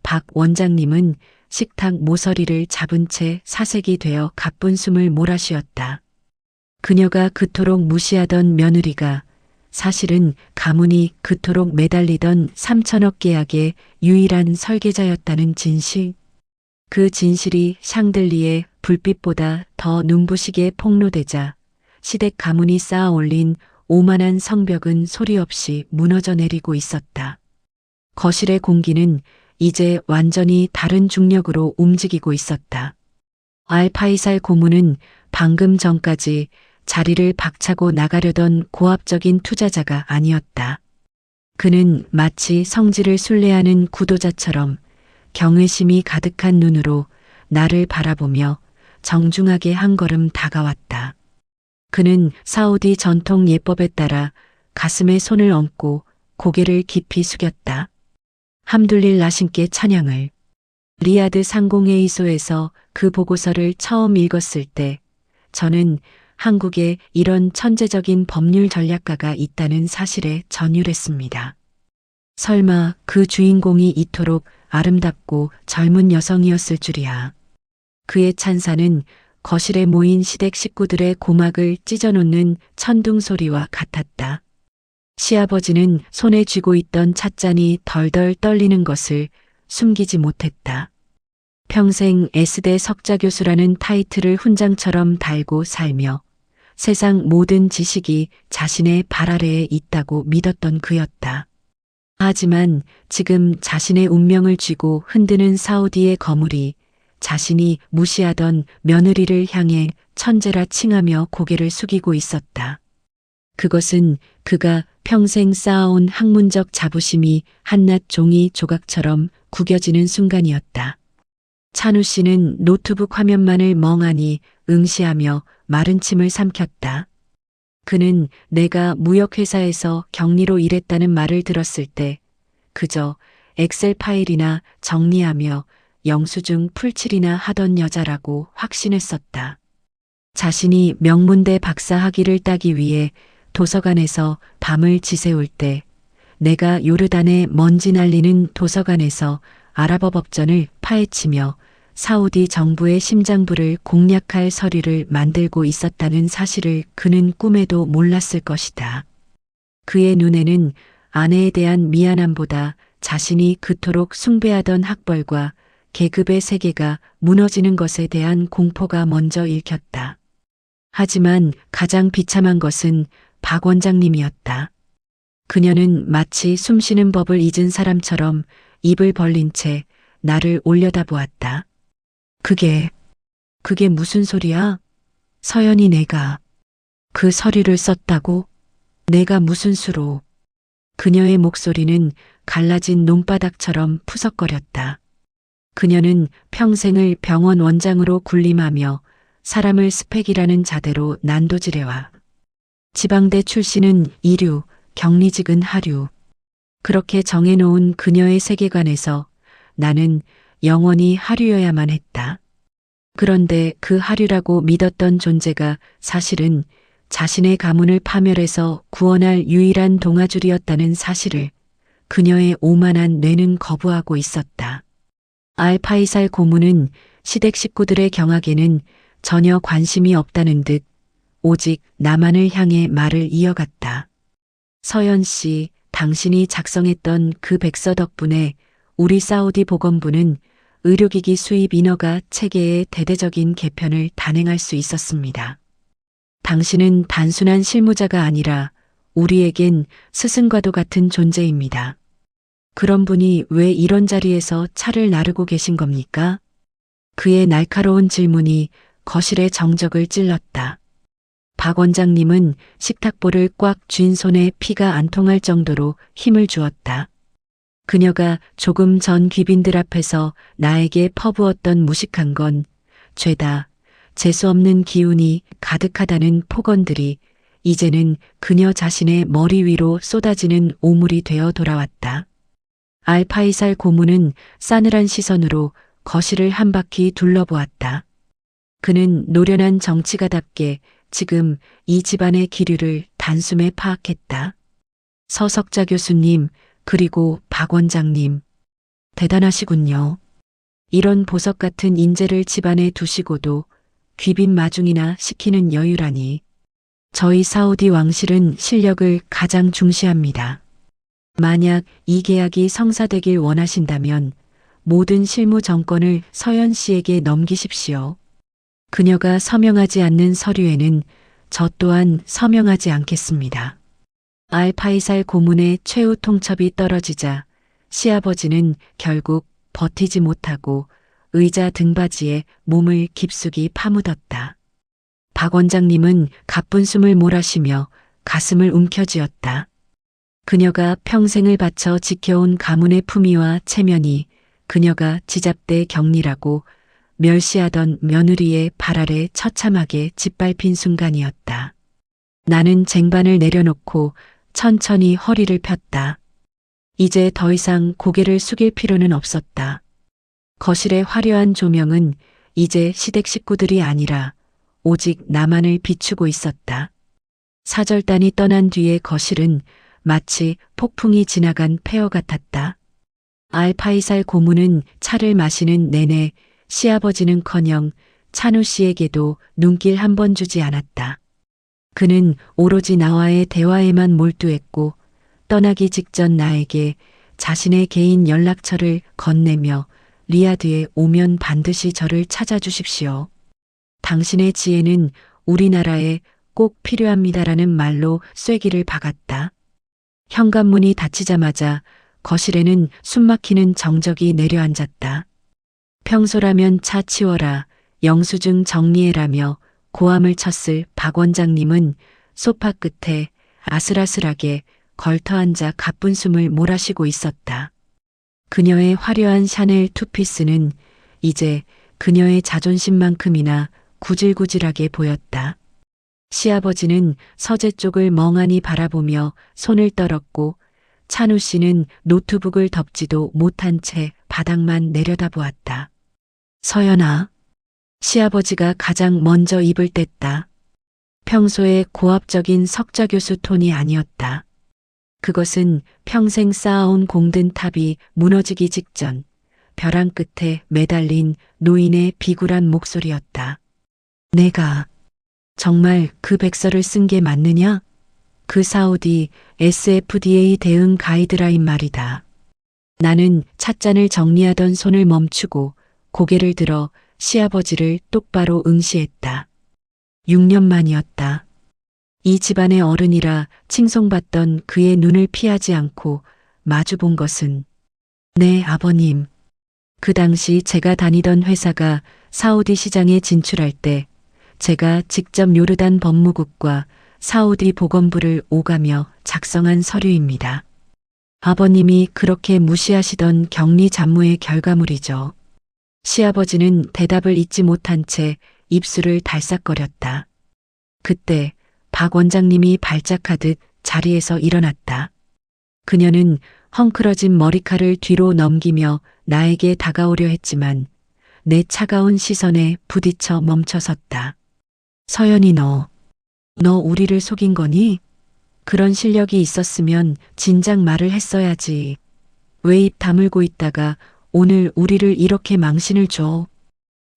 박 원장님은 식탁 모서리를 잡은 채 사색이 되어 가쁜 숨을 몰아쉬었다. 그녀가 그토록 무시하던 며느리가 사실은 가문이 그토록 매달리던 3천억 계약의 유일한 설계자였다는 진실. 그 진실이 샹들리에 불빛보다 더 눈부시게 폭로되자 시댁 가문이 쌓아 올린 오만한 성벽은 소리 없이 무너져 내리고 있었다. 거실의 공기는 이제 완전히 다른 중력으로 움직이고 있었다. 알파이살 고문은 방금 전까지 자리를 박차고 나가려던 고압적인 투자자가 아니었다. 그는 마치 성질을 순례하는 구도자처럼 경외심이 가득한 눈으로 나를 바라보며 정중하게 한 걸음 다가왔다. 그는 사우디 전통 예법에 따라 가슴에 손을 얹고 고개를 깊이 숙였다. 함둘릴 나신께 찬양을. 리야드 상공회의소에서 그 보고서를 처음 읽었을 때 저는 한국에 이런 천재적인 법률 전략가가 있다는 사실에 전율했습니다. 설마 그 주인공이 이토록 아름답고 젊은 여성이었을 줄이야. 그의 찬사는 거실에 모인 시댁 식구들의 고막을 찢어놓는 천둥 소리와 같았다. 시아버지는 손에 쥐고 있던 찻잔이 덜덜 떨리는 것을 숨기지 못했다. 평생 S대 석자교수라는 타이틀을 훈장처럼 달고 살며 세상 모든 지식이 자신의 발 아래에 있다고 믿었던 그였다. 하지만 지금 자신의 운명을 쥐고 흔드는 사우디의 거물이 자신이 무시하던 며느리를 향해 천재라 칭하며 고개를 숙이고 있었다. 그것은 그가 평생 쌓아온 학문적 자부심이 한낱 종이 조각처럼 구겨지는 순간이었다. 찬우 씨는 노트북 화면만을 멍하니 응시하며 마른 침을 삼켰다. 그는 내가 무역회사에서 격리로 일했다는 말을 들었을 때 그저 엑셀 파일이나 정리하며 영수증 풀칠이나 하던 여자라고 확신했었다. 자신이 명문대 박사 학위를 따기 위해 도서관에서 밤을 지새울 때 내가 요르단의 먼지 날리는 도서관에서 아랍어 법전을 파헤치며 사우디 정부의 심장부를 공략할 서류를 만들고 있었다는 사실을 그는 꿈에도 몰랐을 것이다. 그의 눈에는 아내에 대한 미안함보다 자신이 그토록 숭배하던 학벌과 계급의 세계가 무너지는 것에 대한 공포가 먼저 읽혔다. 하지만 가장 비참한 것은 박 원장님이었다. 그녀는 마치 숨쉬는 법을 잊은 사람처럼 입을 벌린 채 나를 올려다보았다. 그게 무슨 소리야? 서연이 내가 그 서류를 썼다고? 내가 무슨 수로? 그녀의 목소리는 갈라진 논바닥처럼 푸석거렸다. 그녀는 평생을 병원 원장으로 군림하며 사람을 스펙이라는 자대로 난도질해와 지방대 출신은 이류, 격리직은 하류. 그렇게 정해놓은 그녀의 세계관에서 나는 영원히 하류여야만 했다. 그런데 그 하류라고 믿었던 존재가 사실은 자신의 가문을 파멸해서 구원할 유일한 동아줄이었다는 사실을 그녀의 오만한 뇌는 거부하고 있었다. 알파이살 고문은 시댁 식구들의 경악에는 전혀 관심이 없다는 듯 오직 나만을 향해 말을 이어갔다. 서연 씨, 당신이 작성했던 그 백서 덕분에 우리 사우디 보건부는 의료기기 수입 인허가 체계의 대대적인 개편을 단행할 수 있었습니다. 당신은 단순한 실무자가 아니라 우리에겐 스승과도 같은 존재입니다. 그런 분이 왜 이런 자리에서 차를 나르고 계신 겁니까? 그의 날카로운 질문이 거실의 정적을 찔렀다. 박 원장님은 식탁볼을 꽉 쥔 손에 피가 안 통할 정도로 힘을 주었다. 그녀가 조금 전 귀빈들 앞에서 나에게 퍼부었던 무식한 건 죄다, 재수없는 기운이 가득하다는 폭언들이 이제는 그녀 자신의 머리 위로 쏟아지는 오물이 되어 돌아왔다. 알파이살 고문은 싸늘한 시선으로 거실을 한 바퀴 둘러보았다. 그는 노련한 정치가답게 지금 이 집안의 기류를 단숨에 파악했다. 서석자 교수님, 그리고 박 원장님. 대단하시군요. 이런 보석 같은 인재를 집안에 두시고도 귀빈 마중이나 시키는 여유라니. 저희 사우디 왕실은 실력을 가장 중시합니다. 만약 이 계약이 성사되길 원하신다면 모든 실무 정권을 서연 씨에게 넘기십시오. 그녀가 서명하지 않는 서류에는 저 또한 서명하지 않겠습니다. 알파이살 고문의 최후 통첩이 떨어지자 시아버지는 결국 버티지 못하고 의자 등받이에 몸을 깊숙이 파묻었다. 박 원장님은 가쁜 숨을 몰아쉬며 가슴을 움켜쥐었다. 그녀가 평생을 바쳐 지켜온 가문의 품위와 체면이 그녀가 지잡대 격리라고 멸시하던 며느리의 발 아래 처참하게 짓밟힌 순간이었다. 나는 쟁반을 내려놓고 천천히 허리를 폈다. 이제 더 이상 고개를 숙일 필요는 없었다. 거실의 화려한 조명은 이제 시댁 식구들이 아니라 오직 나만을 비추고 있었다. 사절단이 떠난 뒤의 거실은 마치 폭풍이 지나간 폐허 같았다. 알파이살 고문은 차를 마시는 내내 시아버지는커녕 찬우 씨에게도 눈길 한 번 주지 않았다. 그는 오로지 나와의 대화에만 몰두했고 떠나기 직전 나에게 자신의 개인 연락처를 건네며 리야드에 오면 반드시 저를 찾아주십시오. 당신의 지혜는 우리나라에 꼭 필요합니다라는 말로 쐐기를 박았다. 현관문이 닫히자마자 거실에는 숨막히는 정적이 내려앉았다. 평소라면 차 치워라, 영수증 정리해라며 고함을 쳤을 박 원장님은 소파 끝에 아슬아슬하게 걸터앉아 가쁜 숨을 몰아쉬고 있었다. 그녀의 화려한 샤넬 투피스는 이제 그녀의 자존심만큼이나 구질구질하게 보였다. 시아버지는 서재 쪽을 멍하니 바라보며 손을 떨었고 찬우 씨는 노트북을 덮지도 못한 채 바닥만 내려다보았다. 서연아. 시아버지가 가장 먼저 입을 뗐다. 평소의 고압적인 석좌 교수 톤이 아니었다. 그것은 평생 쌓아온 공든 탑이 무너지기 직전 벼랑 끝에 매달린 노인의 비굴한 목소리였다. 내가 정말 그 백서를 쓴 게 맞느냐? 그 사우디 SFDA 대응 가이드라인 말이다. 나는 찻잔을 정리하던 손을 멈추고 고개를 들어 시아버지를 똑바로 응시했다. 6년 만이었다. 이 집안의 어른이라 칭송받던 그의 눈을 피하지 않고 마주본 것은 네, 아버님. 그 당시 제가 다니던 회사가 사우디 시장에 진출할 때 제가 직접 요르단 법무국과 사우디 보건부를 오가며 작성한 서류입니다. 아버님이 그렇게 무시하시던 격리 잡무의 결과물이죠. 시아버지는 대답을 잊지 못한 채 입술을 달싹거렸다. 그때 박 원장님이 발작하듯 자리에서 일어났다. 그녀는 헝클어진 머리칼을 뒤로 넘기며 나에게 다가오려 했지만 내 차가운 시선에 부딪혀 멈춰섰다. 서연이 너 우리를 속인 거니? 그런 실력이 있었으면 진작 말을 했어야지. 왜 입 다물고 있다가 오늘 우리를 이렇게 망신을 줘?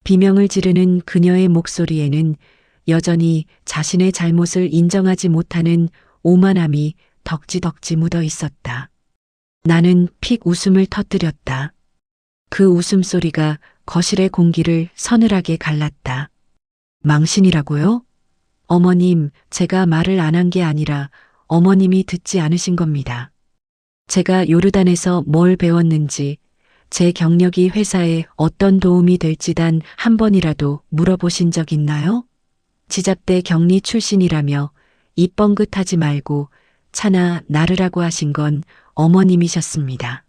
비명을 지르는 그녀의 목소리에는 여전히 자신의 잘못을 인정하지 못하는 오만함이 덕지덕지 묻어 있었다. 나는 픽 웃음을 터뜨렸다. 그 웃음소리가 거실의 공기를 서늘하게 갈랐다. 망신이라고요? 어머님, 제가 말을 안 한 게 아니라 어머님이 듣지 않으신 겁니다. 제가 요르단에서 뭘 배웠는지, 제 경력이 회사에 어떤 도움이 될지 단 한 번이라도 물어보신 적 있나요? 지잡대 격리 출신이라며 입 뻥긋하지 말고 차나 나르라고 하신 건 어머님이셨습니다.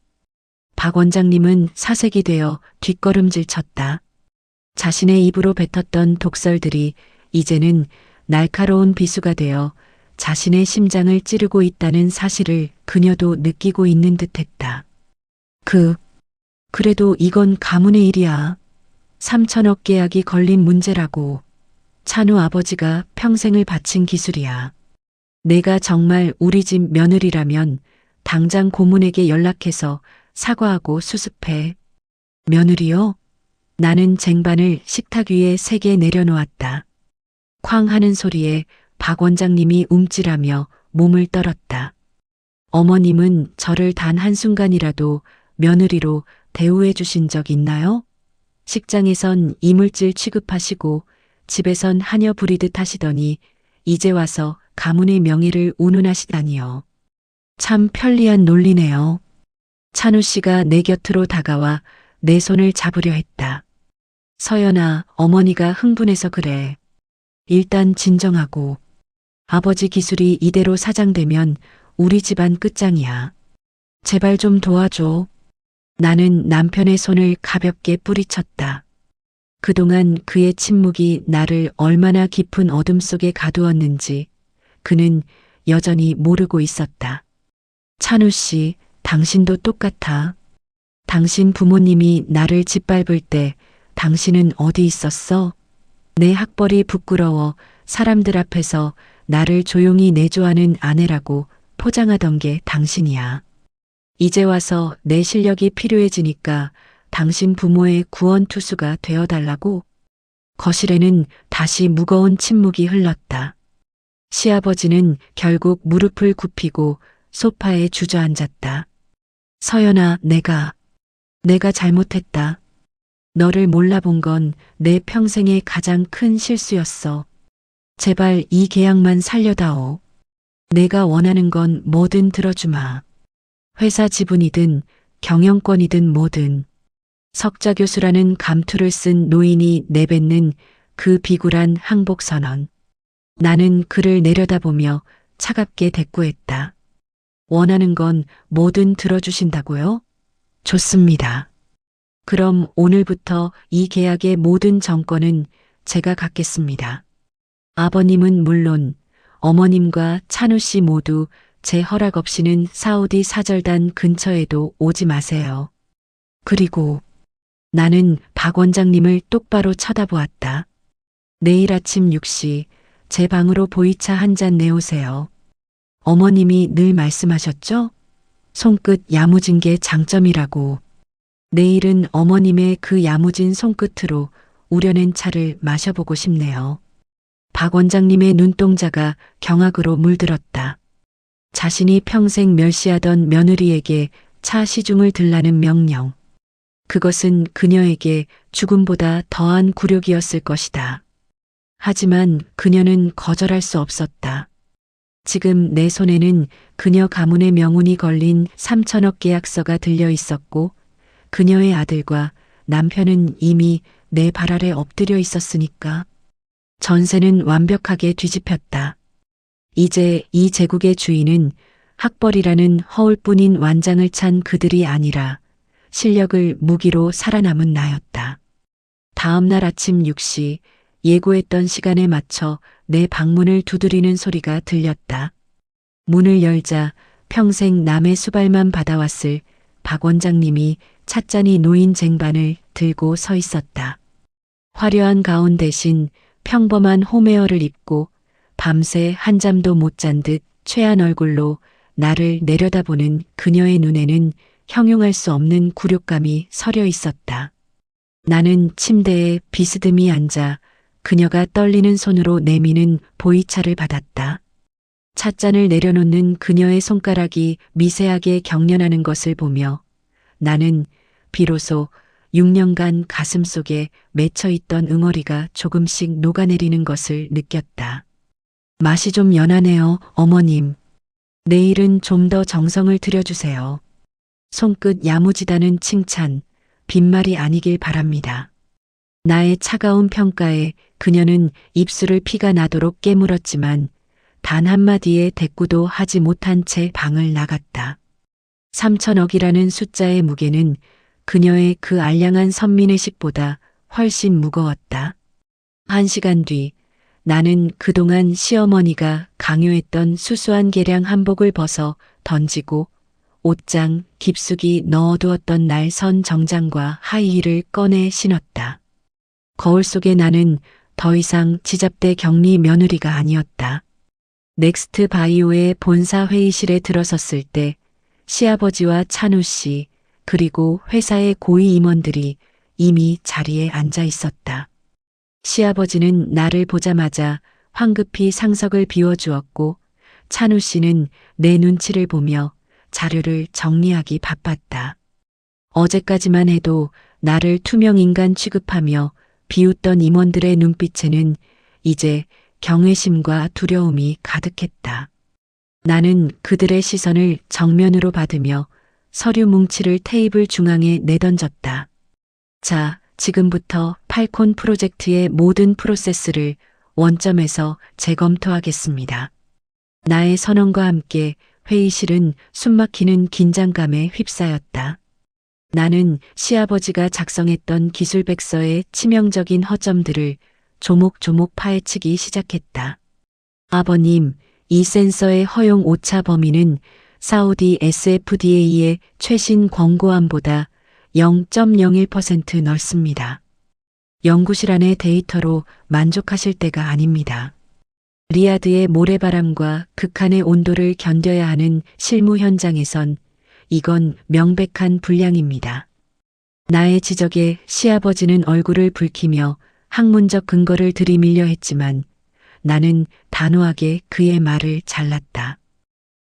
박 원장님은 사색이 되어 뒷걸음질 쳤다. 자신의 입으로 뱉었던 독설들이 이제는 날카로운 비수가 되어 자신의 심장을 찌르고 있다는 사실을 그녀도 느끼고 있는 듯했다. 그래도 이건 가문의 일이야. 3천억 계약이 걸린 문제라고. 찬우 아버지가 평생을 바친 기술이야. 내가 정말 우리 집 며느리라면 당장 고문에게 연락해서 사과하고 수습해. 며느리요? 나는 쟁반을 식탁 위에 3개 내려놓았다. 쾅 하는 소리에 박 원장님이 움찔하며 몸을 떨었다. 어머님은 저를 단 한순간이라도 며느리로 대우해 주신 적 있나요? 식장에선 이물질 취급하시고 집에선 하녀 부리듯 하시더니 이제 와서 가문의 명예를 운운하시다니요. 참 편리한 논리네요. 찬우 씨가 내 곁으로 다가와 내 손을 잡으려 했다. 서연아, 어머니가 흥분해서 그래. 일단 진정하고. 아버지 기술이 이대로 사장되면 우리 집안 끝장이야. 제발 좀 도와줘. 나는 남편의 손을 가볍게 뿌리쳤다. 그동안 그의 침묵이 나를 얼마나 깊은 어둠 속에 가두었는지 그는 여전히 모르고 있었다. 찬우 씨, 당신도 똑같아. 당신 부모님이 나를 짓밟을 때 당신은 어디 있었어? 내 학벌이 부끄러워 사람들 앞에서 나를 조용히 내조하는 아내라고 포장하던 게 당신이야. 이제 와서 내 실력이 필요해지니까 당신 부모의 구원투수가 되어달라고? 거실에는 다시 무거운 침묵이 흘렀다. 시아버지는 결국 무릎을 굽히고 소파에 주저앉았다. 서연아, 내가 잘못했다. 너를 몰라본 건 내 평생의 가장 큰 실수였어. 제발 이 계약만 살려다오. 내가 원하는 건 뭐든 들어주마. 회사 지분이든 경영권이든 뭐든. 석자 교수라는 감투를 쓴 노인이 내뱉는 그 비굴한 항복선언. 나는 그를 내려다보며 차갑게 대꾸했다. 원하는 건 뭐든 들어주신다고요? 좋습니다. 그럼 오늘부터 이 계약의 모든 정권은 제가 갖겠습니다. 아버님은 물론 어머님과 찬우 씨 모두 제 허락 없이는 사우디 사절단 근처에도 오지 마세요. 그리고 나는 박 원장님을 똑바로 쳐다보았다. 내일 아침 6시 제 방으로 보이차 한 잔 내오세요. 어머님이 늘 말씀하셨죠? 손끝 야무진 게 장점이라고. 내일은 어머님의 그 야무진 손끝으로 우려낸 차를 마셔보고 싶네요. 박 원장님의 눈동자가 경악으로 물들었다. 자신이 평생 멸시하던 며느리에게 차 시중을 들라는 명령. 그것은 그녀에게 죽음보다 더한 굴욕이었을 것이다. 하지만 그녀는 거절할 수 없었다. 지금 내 손에는 그녀 가문의 명운이 걸린 3천억 계약서가 들려 있었고 그녀의 아들과 남편은 이미 내 발 아래 엎드려 있었으니까. 전세는 완벽하게 뒤집혔다. 이제 이 제국의 주인은 학벌이라는 허울뿐인 완장을 찬 그들이 아니라 실력을 무기로 살아남은 나였다. 다음 날 아침 6시 예고했던 시간에 맞춰 내 방문을 두드리는 소리가 들렸다. 문을 열자 평생 남의 수발만 받아왔을 박 원장님이 찻잔이 놓인 쟁반을 들고 서 있었다. 화려한 가운 대신 평범한 홈웨어를 입고 밤새 한잠도 못 잔 듯 취한 얼굴로 나를 내려다보는 그녀의 눈에는 형용할 수 없는 굴욕감이 서려 있었다. 나는 침대에 비스듬히 앉아 그녀가 떨리는 손으로 내미는 보이차를 받았다. 찻잔을 내려놓는 그녀의 손가락이 미세하게 경련하는 것을 보며 나는 비로소 6년간 가슴 속에 맺혀있던 응어리가 조금씩 녹아내리는 것을 느꼈다. 맛이 좀 연하네요, 어머님. 내일은 좀 더 정성을 들여주세요. 손끝 야무지다는 칭찬, 빈말이 아니길 바랍니다. 나의 차가운 평가에 그녀는 입술을 피가 나도록 깨물었지만 단 한마디의 대꾸도 하지 못한 채 방을 나갔다. 3천억이라는 숫자의 무게는 그녀의 그 알량한 선민의식보다 훨씬 무거웠다. 1시간 뒤 나는 그동안 시어머니가 강요했던 수수한 계량 한복을 벗어 던지고 옷장 깊숙이 넣어두었던 날 선 정장과 하이힐을 꺼내 신었다. 거울 속에 나는 더 이상 지잡대 격리 며느리가 아니었다. 넥스트 바이오의 본사 회의실에 들어섰을 때 시아버지와 찬우 씨 그리고 회사의 고위 임원들이 이미 자리에 앉아 있었다. 시아버지는 나를 보자마자 황급히 상석을 비워주었고 찬우 씨는 내 눈치를 보며 자료를 정리하기 바빴다. 어제까지만 해도 나를 투명인간 취급하며 비웃던 임원들의 눈빛에는 이제 경외심과 두려움이 가득했다. 나는 그들의 시선을 정면으로 받으며 서류 뭉치를 테이블 중앙에 내던졌다. 자, 지금부터 팔콘 프로젝트의 모든 프로세스를 원점에서 재검토하겠습니다. 나의 선언과 함께 회의실은 숨막히는 긴장감에 휩싸였다. 나는 시아버지가 작성했던 기술백서의 치명적인 허점들을 조목조목 파헤치기 시작했다. 아버님, 이 센서의 허용 오차 범위는 사우디 SFDA의 최신 권고안보다 0.01% 넓습니다. 연구실 안의 데이터로 만족하실 때가 아닙니다. 리야드의 모래바람과 극한의 온도를 견뎌야 하는 실무 현장에선 이건 명백한 불량입니다. 나의 지적에 시아버지는 얼굴을 붉히며 학문적 근거를 들이밀려 했지만 나는 단호하게 그의 말을 잘랐다.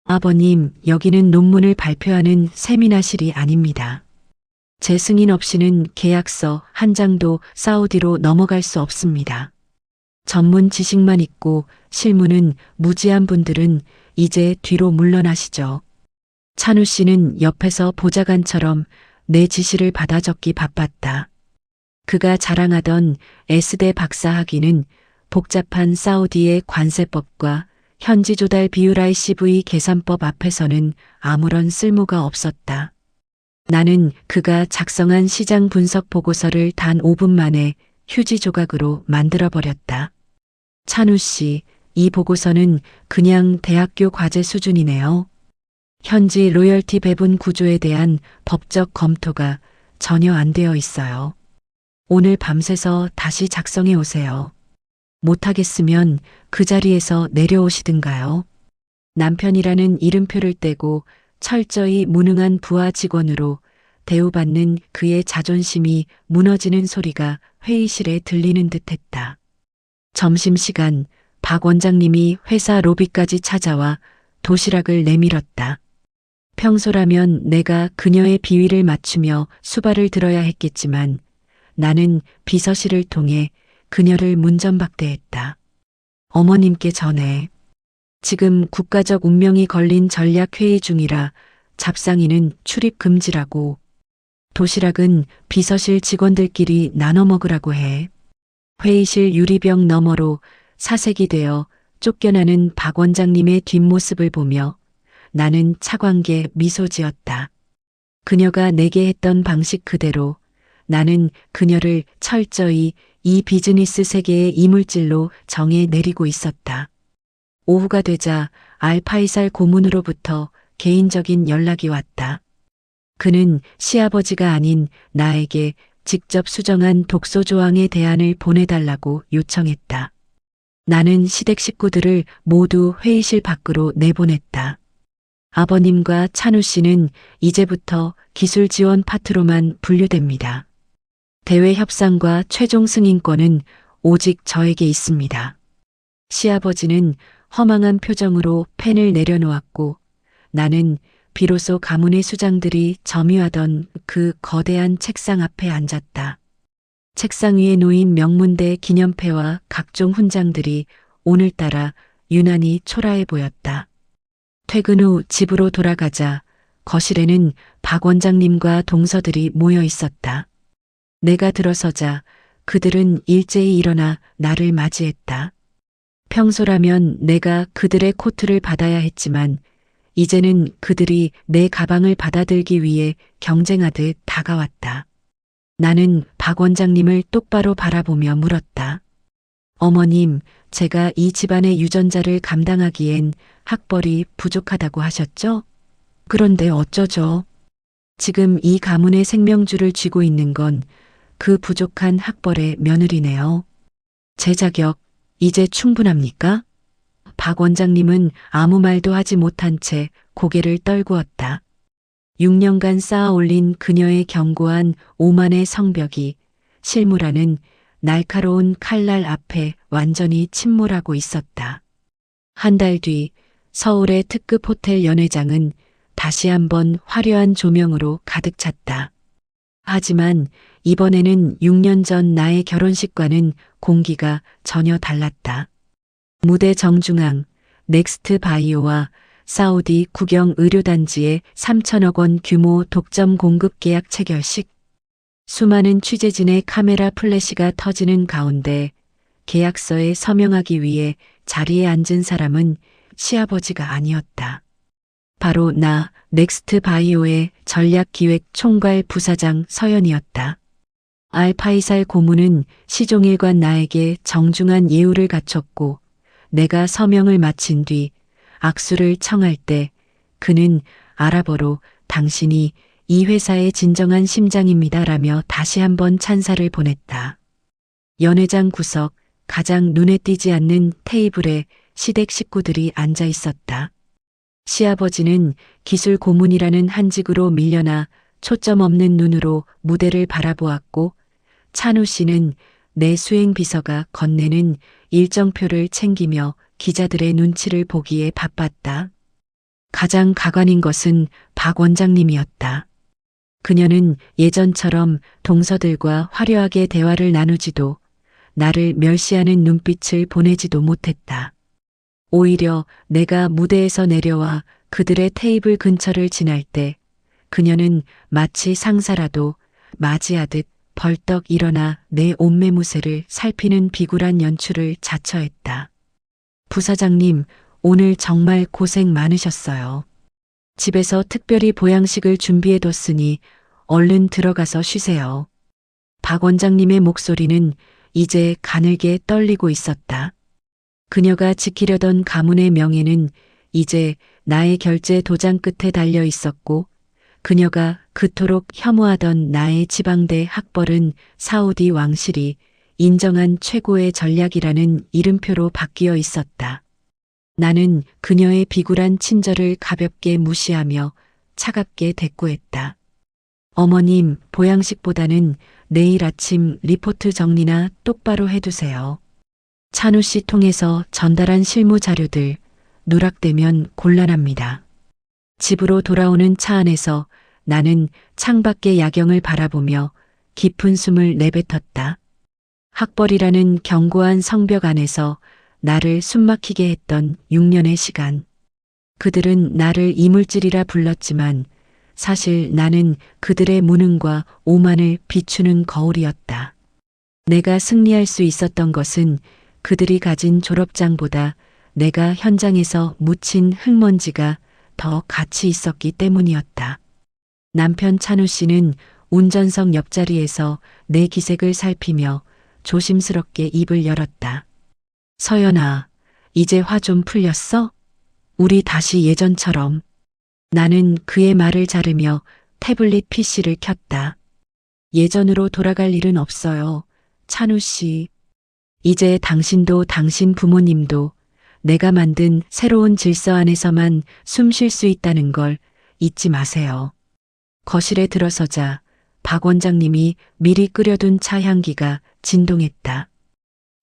아버님, 여기는 논문을 발표하는 세미나실이 아닙니다. 제 승인 없이는 계약서 한 장도 사우디로 넘어갈 수 없습니다. 전문 지식만 있고 실무는 무지한 분들은 이제 뒤로 물러나시죠. 찬우 씨는 옆에서 보좌관처럼 내 지시를 받아 적기 바빴다. 그가 자랑하던 S대 박사 학위는 복잡한 사우디의 관세법과 현지 조달 비율 ICV 계산법 앞에서는 아무런 쓸모가 없었다. 나는 그가 작성한 시장 분석 보고서를 단 5분 만에 휴지 조각으로 만들어버렸다. 찬우 씨, 이 보고서는 그냥 대학교 과제 수준이네요. 현지 로열티 배분 구조에 대한 법적 검토가 전혀 안 되어 있어요. 오늘 밤새서 다시 작성해 오세요. 못하겠으면 그 자리에서 내려오시든가요. 남편이라는 이름표를 떼고 철저히 무능한 부하 직원으로 대우받는 그의 자존심이 무너지는 소리가 회의실에 들리는 듯했다. 점심시간 박 원장님이 회사 로비까지 찾아와 도시락을 내밀었다. 평소라면 내가 그녀의 비위를 맞추며 수발을 들어야 했겠지만 나는 비서실을 통해 그녀를 문전박대했다. 어머님께 전해. 지금 국가적 운명이 걸린 전략회의 중이라 잡상이는 출입 금지라고. 도시락은 비서실 직원들끼리 나눠 먹으라고 해. 회의실 유리병 너머로 사색이 되어 쫓겨나는 박 원장님의 뒷모습을 보며 나는 차광게 미소 지었다. 그녀가 내게 했던 방식 그대로 나는 그녀를 철저히 이 비즈니스 세계의 이물질로 정해 내리고 있었다. 오후가 되자 알파이살 고문으로부터 개인적인 연락이 왔다. 그는 시아버지가 아닌 나에게 직접 수정한 독소 조항의 대안을 보내달라고 요청했다. 나는 시댁 식구들을 모두 회의실 밖으로 내보냈다. 아버님과 찬우 씨는 이제부터 기술 지원 파트로만 분류됩니다. 대외 협상과 최종 승인권은 오직 저에게 있습니다. 시아버지는 허망한 표정으로 펜을 내려놓았고 나는 비로소 가문의 수장들이 점유하던 그 거대한 책상 앞에 앉았다. 책상 위에 놓인 명문대 기념패와 각종 훈장들이 오늘따라 유난히 초라해 보였다. 퇴근 후 집으로 돌아가자 거실에는 박 원장님과 동서들이 모여 있었다. 내가 들어서자 그들은 일제히 일어나 나를 맞이했다. 평소라면 내가 그들의 코트를 받아야 했지만 이제는 그들이 내 가방을 받아들기 위해 경쟁하듯 다가왔다. 나는 박 원장님을 똑바로 바라보며 물었다. 어머님, 제가 이 집안의 유전자를 감당하기엔 학벌이 부족하다고 하셨죠? 그런데 어쩌죠? 지금 이 가문의 생명줄을 쥐고 있는 건 그 부족한 학벌의 며느리네요. 제 자격 이제 충분합니까? 박 원장님은 아무 말도 하지 못한 채 고개를 떨구었다. 6년간 쌓아 올린 그녀의 견고한 오만의 성벽이 실무라는 날카로운 칼날 앞에 완전히 침몰하고 있었다. 한 달 뒤 서울의 특급 호텔 연회장은 다시 한번 화려한 조명으로 가득 찼다. 하지만 이번에는 6년 전 나의 결혼식과는 공기가 전혀 달랐다. 무대 정중앙 넥스트 바이오와 사우디 국영 의료단지의 3천억 원 규모 독점 공급 계약 체결식. 수많은 취재진의 카메라 플래시가 터지는 가운데 계약서에 서명하기 위해 자리에 앉은 사람은 시아버지가 아니었다. 바로 나 넥스트 바이오의 전략기획 총괄 부사장 서연이었다. 알파이살 고문은 시종일관 나에게 정중한 예우를 갖췄고 내가 서명을 마친 뒤 악수를 청할 때 그는 아랍어로 당신이 이 회사의 진정한 심장입니다라며 다시 한번 찬사를 보냈다. 연회장 구석 가장 눈에 띄지 않는 테이블에 시댁 식구들이 앉아 있었다. 시아버지는 기술 고문이라는 한직으로 밀려나 초점 없는 눈으로 무대를 바라보았고 찬우 씨는 내 수행 비서가 건네는 일정표를 챙기며 기자들의 눈치를 보기에 바빴다. 가장 가관인 것은 박 원장님이었다. 그녀는 예전처럼 동서들과 화려하게 대화를 나누지도 나를 멸시하는 눈빛을 보내지도 못했다. 오히려 내가 무대에서 내려와 그들의 테이블 근처를 지날 때 그녀는 마치 상사라도 맞이하듯 벌떡 일어나 내 옷매무새를 살피는 비굴한 연출을 자처했다. 부사장님, 오늘 정말 고생 많으셨어요. 집에서 특별히 보양식을 준비해뒀으니 얼른 들어가서 쉬세요. 박 원장님의 목소리는 이제 가늘게 떨리고 있었다. 그녀가 지키려던 가문의 명예는 이제 나의 결제 도장 끝에 달려 있었고 그녀가 그토록 혐오하던 나의 지방대 학벌은 사우디 왕실이 인정한 최고의 전략이라는 이름표로 바뀌어 있었다. 나는 그녀의 비굴한 친절을 가볍게 무시하며 차갑게 대꾸했다. 어머님, 보양식보다는 내일 아침 리포트 정리나 똑바로 해두세요. 찬우 씨 통해서 전달한 실무 자료들 누락되면 곤란합니다. 집으로 돌아오는 차 안에서 나는 창밖의 야경을 바라보며 깊은 숨을 내뱉었다. 학벌이라는 견고한 성벽 안에서 나를 숨막히게 했던 6년의 시간. 그들은 나를 이물질이라 불렀지만 사실 나는 그들의 무능과 오만을 비추는 거울이었다. 내가 승리할 수 있었던 것은 그들이 가진 졸업장보다 내가 현장에서 묻힌 흙먼지가 더 가치 있었기 때문이었다. 남편 찬우 씨는 운전석 옆자리에서 내 기색을 살피며 조심스럽게 입을 열었다. 서연아, 이제 화 좀 풀렸어? 우리 다시 예전처럼. 나는 그의 말을 자르며 태블릿 PC를 켰다. 예전으로 돌아갈 일은 없어요. 찬우 씨. 이제 당신도 당신 부모님도 내가 만든 새로운 질서 안에서만 숨 쉴 수 있다는 걸 잊지 마세요. 거실에 들어서자 박 원장님이 미리 끓여둔 차 향기가 진동했다.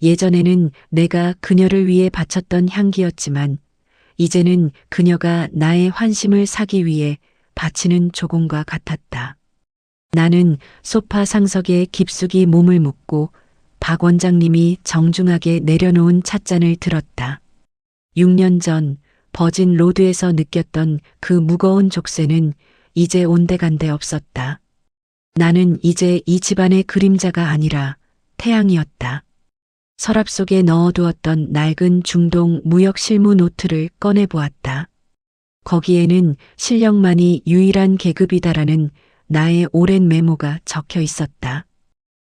예전에는 내가 그녀를 위해 바쳤던 향기였지만 이제는 그녀가 나의 환심을 사기 위해 바치는 조공과 같았다. 나는 소파 상석에 깊숙이 몸을 묻고 박 원장님이 정중하게 내려놓은 찻잔을 들었다. 6년 전 버진 로드에서 느꼈던 그 무거운 족쇄는 이제 온데간데 없었다. 나는 이제 이 집안의 그림자가 아니라 태양이었다. 서랍 속에 넣어두었던 낡은 중동 무역 실무 노트를 꺼내보았다. 거기에는 실력만이 유일한 계급이다라는 나의 오랜 메모가 적혀 있었다.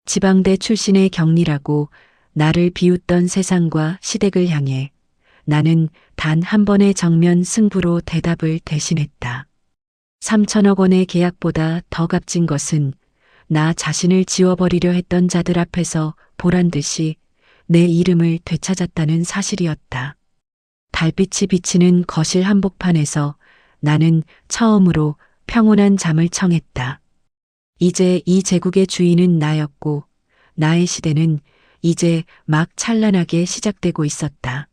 지방대 출신의 경리라고 나를 비웃던 세상과 시댁을 향해 나는 단 한 번의 정면 승부로 대답을 대신했다. 3천억 원의 계약보다 더 값진 것은 나 자신을 지워버리려 했던 자들 앞에서 보란 듯이 내 이름을 되찾았다는 사실이었다. 달빛이 비치는 거실 한복판에서 나는 처음으로 평온한 잠을 청했다. 이제 이 제국의 주인은 나였고 나의 시대는 이제 막 찬란하게 시작되고 있었다.